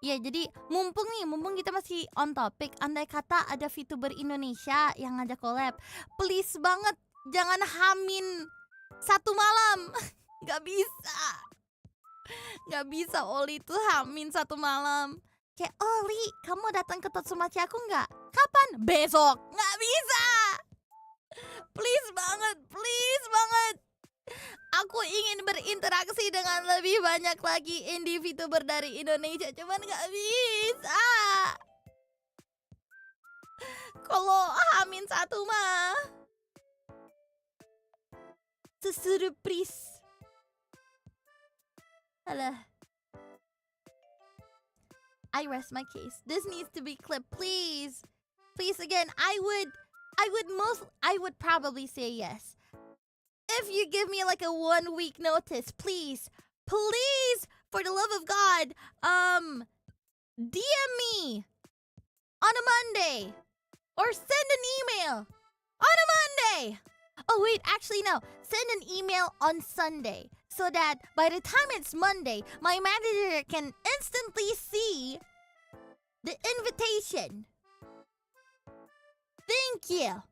ya jadi mumpung kita masih on topic, andai kata ada VTuber Indonesia yang ngajak collab, please banget jangan hamin 1 malam. Gak bisa Ollie tuh hamin 1 malam. Kayak, Ollie, kamu datang ke Tatsumachi aku nggak? Kapan? Besok. Nggak bisa. Please banget. Aku ingin berinteraksi dengan lebih banyak lagi indie VTuber dari Indonesia, cuman nggak bisa. Kalau hamin 1 mah surprise. Alah. I rest my case. This needs to be clipped, please. Please again. I would probably say yes. If you give me like a 1 week notice, please, for the love of God, DM me on a Monday or send an email on a Monday. Oh wait, actually no. Send an email on Sunday so that by the time it's Monday, my manager can instantly see the invitation. Thank you.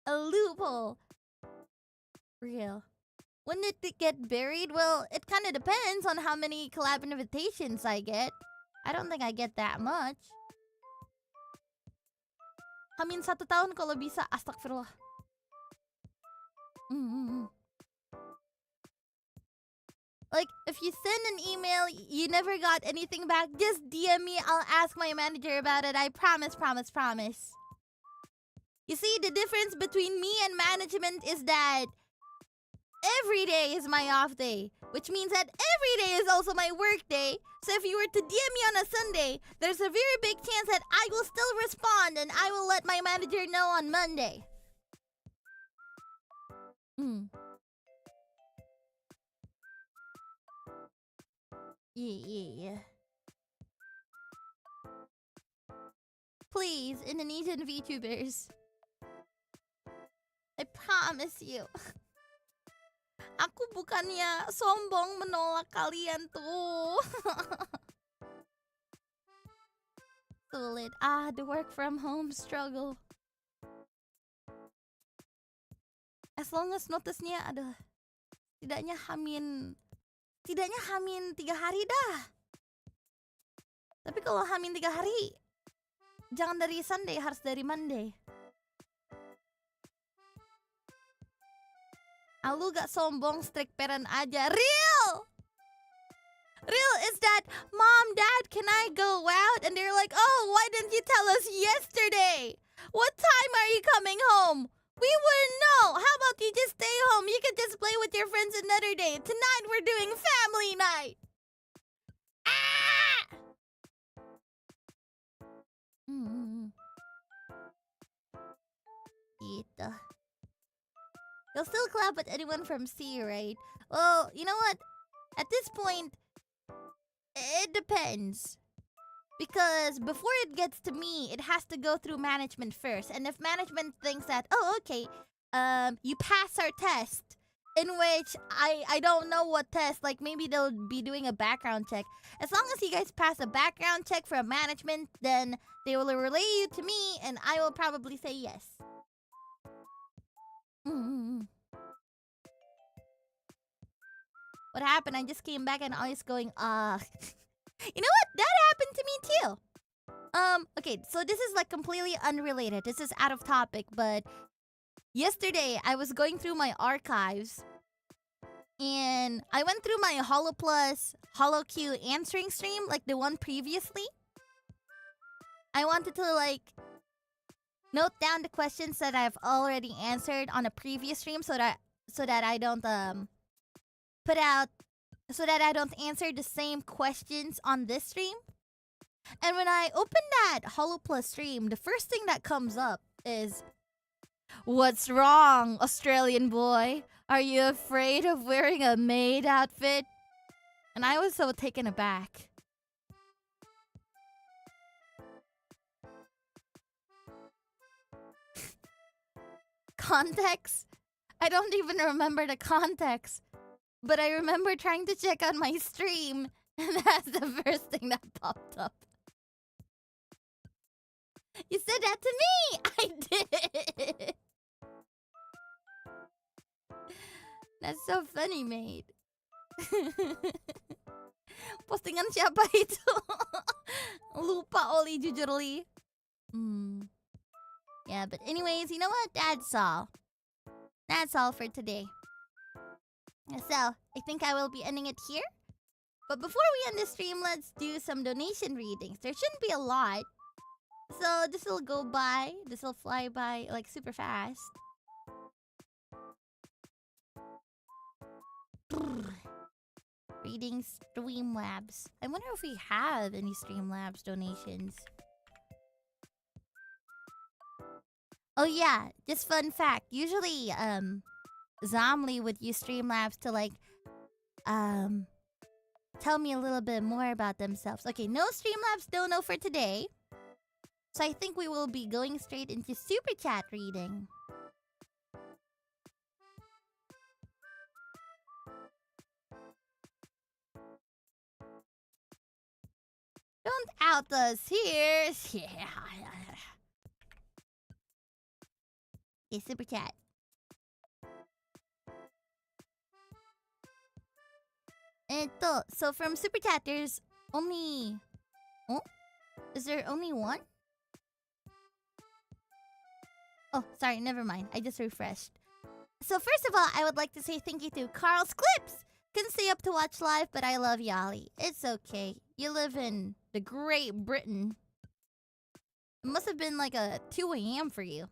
A loophole. Real. When did it get buried? Well, it kind of depends on how many collab invitations I get. I don't think I get that much. Hamin 1 tahun kalau bisa, astagfirullah. Like, if you send an email, you never got anything back, just DM me, I'll ask my manager about it. I promise. You see, the difference between me and management is that every day is my off day, which means that every day is also my work day. So if you were to DM me on a Sunday, there's a very big chance that I will still respond and I will let my manager know on Monday. Yeah. Please, Indonesian VTubers. I promise you. Aku bukannya sombong menolak kalian tuh. Sulit. The work from home struggle. As long as notice-nya adalah tidaknya hamin 3 hari dah. Tapi kalau hamin 3 hari, jangan dari Sunday, harus dari Monday. Lu gak sombong, strict parent aja. Real is that, Mom, Dad, can I go out? And they're like, oh, why didn't you tell us yesterday? What time are you coming home? We wouldn't know. How about you just stay home? You can just play with your friends another day. Tonight we're doing family night. Gitu. You'll still clap at anyone from C, right? Well, you know what? At this point, it depends. Because before it gets to me, it has to go through management first. And if management thinks that, oh, okay, you pass our test, in which I don't know what test, like maybe they'll be doing a background check. As long as you guys pass a background check from management, then they will relay you to me, and I will probably say yes. What happened? I just came back and I was going, You know what? That happened to me too. Okay, so this is like completely unrelated. This is out of topic, but yesterday I was going through my archives and I went through my HOLOPLUS, HOLOQ answering stream, like the one previously. I wanted to like note down the questions that I've already answered on a previous stream so that I don't answer the same questions on this stream. And when I open that HOLOPLUS stream, the first thing that comes up is, "What's wrong, Australian boy? Are you afraid of wearing a maid outfit?" And I was so taken aback. context. I don't even remember the context. But I remember trying to check out my stream, and that's the first thing that popped up. You said that to me! I did! That's so funny, mate. Postingan siapa itu? Lupa Oli jujurly. Yeah, but anyways, you know what? That's all. That's all for today. So, I think I will be ending it here. But before we end the stream, let's do some donation readings. There shouldn't be a lot. So, this will go by. This will fly by, like, super fast. Reading Streamlabs. I wonder if we have any Streamlabs donations. Oh yeah, just fun fact. Usually, 𓊈𝓸𝓸𝓬𝓲 would use Streamlabs to like, tell me a little bit more about themselves. Okay, no Streamlabs dono for today. So I think we will be going straight into Super Chat reading. Don't out us here. Yeah. Okay, Super Chat. So from Super Chat, there's only... Oh? Is there only one? Oh, sorry, never mind. I just refreshed. So first of all, I would like to say thank you to Carl's Clips. Couldn't stay up to watch live, but I love Ollie. It's okay. You live in the Great Britain. It must have been like a 2 a.m. for you.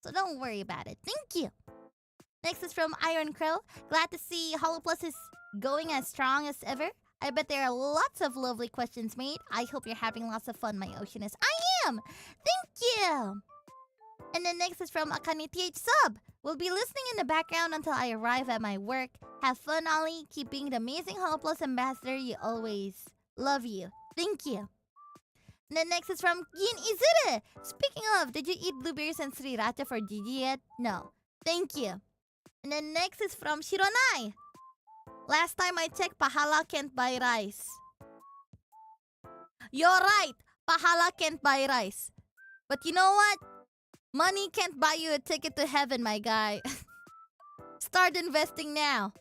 So don't worry about it. Thank you. Next is from Iron Crow. Glad to see HOLOPLUS is going as strong as ever. I bet there are lots of lovely questions made. I hope you're having lots of fun, my oceanist. I am! Thank you! And then next is from AkaneTH Sub. We'll be listening in the background until I arrive at my work. Have fun, Ollie. Keep being the amazing HOLOPLUS ambassador you always. Love you. Thank you. And then next is from 𓊈𝓗𝓮𝓻𝓮𝓼. Speaking of, did you eat blueberries and sriracha for Gigi yet? No. Thank you. And then next is from 𝓈𝓗𝓸𝓷𝓪. Last time I checked, pahala can't buy rice. You're right. Pahala can't buy rice. But you know what? Money can't buy you a ticket to heaven, my guy. Start investing now.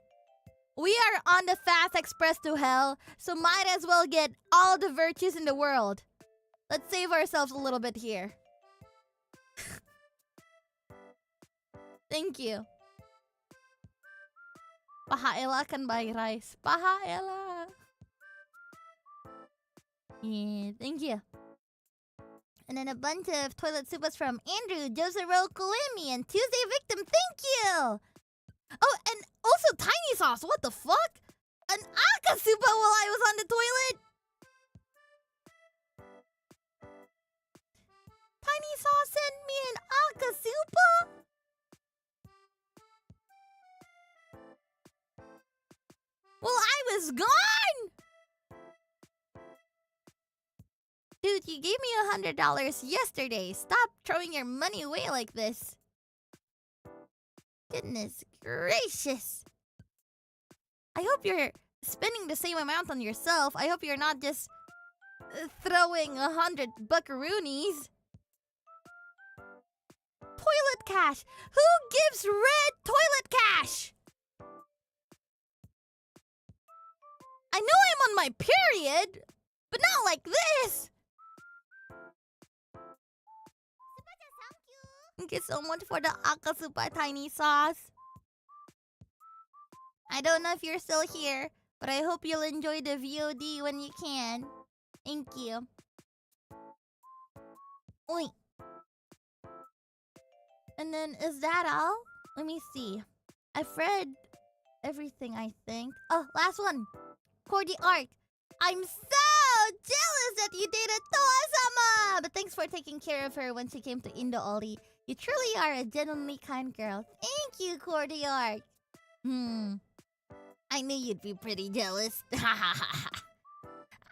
We are on the fast express to hell, so might as well get all the virtues in the world. Let's save ourselves a little bit here. Thank you. Pahaela can buy rice. Pahaela. Yeah, thank you. And then a bunch of toilet soupas from Andrew, 𝓈𝓸𝓸𝓬𝓲𝓪, and Tuesday Victim. Thank you! Oh, and also Tiny Sauce. What the fuck? An aka supa while I was on the toilet? Tiny Sauce sent me an aka supa? Well, I was gone! Dude, you gave me $100 yesterday. Stop throwing your money away like this. Goodness gracious. I hope you're spending the same amount on yourself. I hope you're not just throwing 100 buckaroonies. Toilet cash. Who gives red toilet cash? I know I'm on my period, but not like this. Thank you so much for the akasupa Tiny Sauce. I don't know if you're still here, but I hope you'll enjoy the VOD when you can. Thank you. Oi. And then, is that all? Let me see. I've read everything, I think. Oh, last one. Cordy Arc. I'm so jealous that you dated Toa-sama! But thanks for taking care of her when she came to Indo, Ollie. You truly are a genuinely kind girl. Thank you, Cordy Arc. I knew you'd be pretty jealous.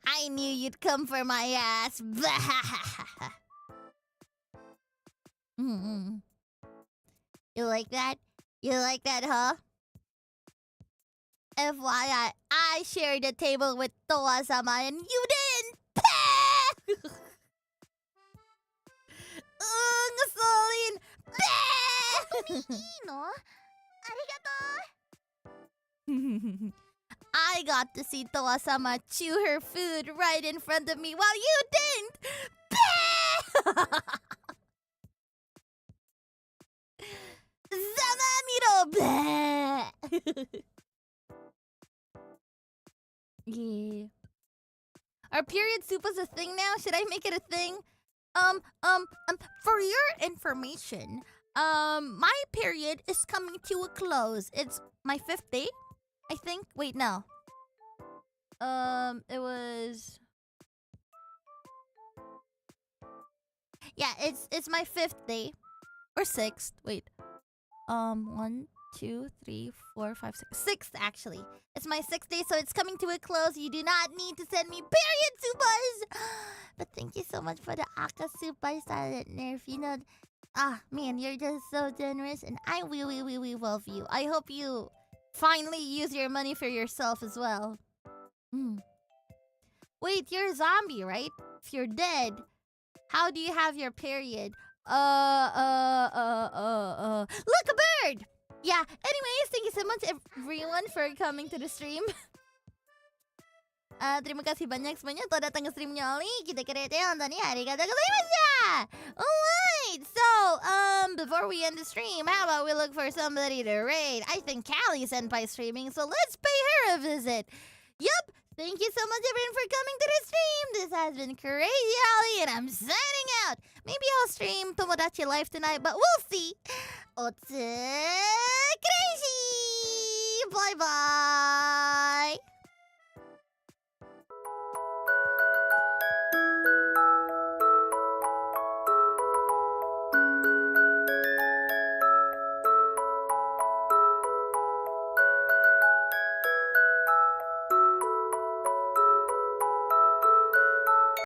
I knew you'd come for my ass. You like that? You like that, huh? FYI, I shared the table with Toa-sama and you didn't! Ngasolin! I got to see Toa-sama chew her food right in front of me while you didn't! Yeah. Are period supas a thing now? Should I make it a thing? For your information, my period is coming to a close. It's my 5th day, I think. Wait, no. It was... Yeah, it's my 5th day. Or 6th. Wait. 1, 2, 3, 4, 5, 6. 6th, actually. It's my 6th day, so it's coming to a close. You do not need to send me period supas! But thank you so much for the Aka Super Silent Nerf. You know, man, you're just so generous, and I we love you. I hope you finally use your money for yourself as well. Wait, you're a zombie, right? If you're dead, how do you have your period? Look, a bird! Yeah, anyways, thank you so much everyone for coming to the stream. Terima kasih banyak semuanya telah datang ke streamnya Ollie. 𝓈𝓸𝓷𝓪𝓽𝓻𝓮𝓵. Alright, so, before we end the stream, how about we look for somebody to raid? I think Callie Senpai streaming, so let's pay her a visit. Yup, thank you so much everyone for coming to the stream. This has been Kureiji Ollie, and I'm signing out. Maybe I'll stream Tomodachi Life tonight, but we'll see. Untuk, Kureiji! Bye-bye!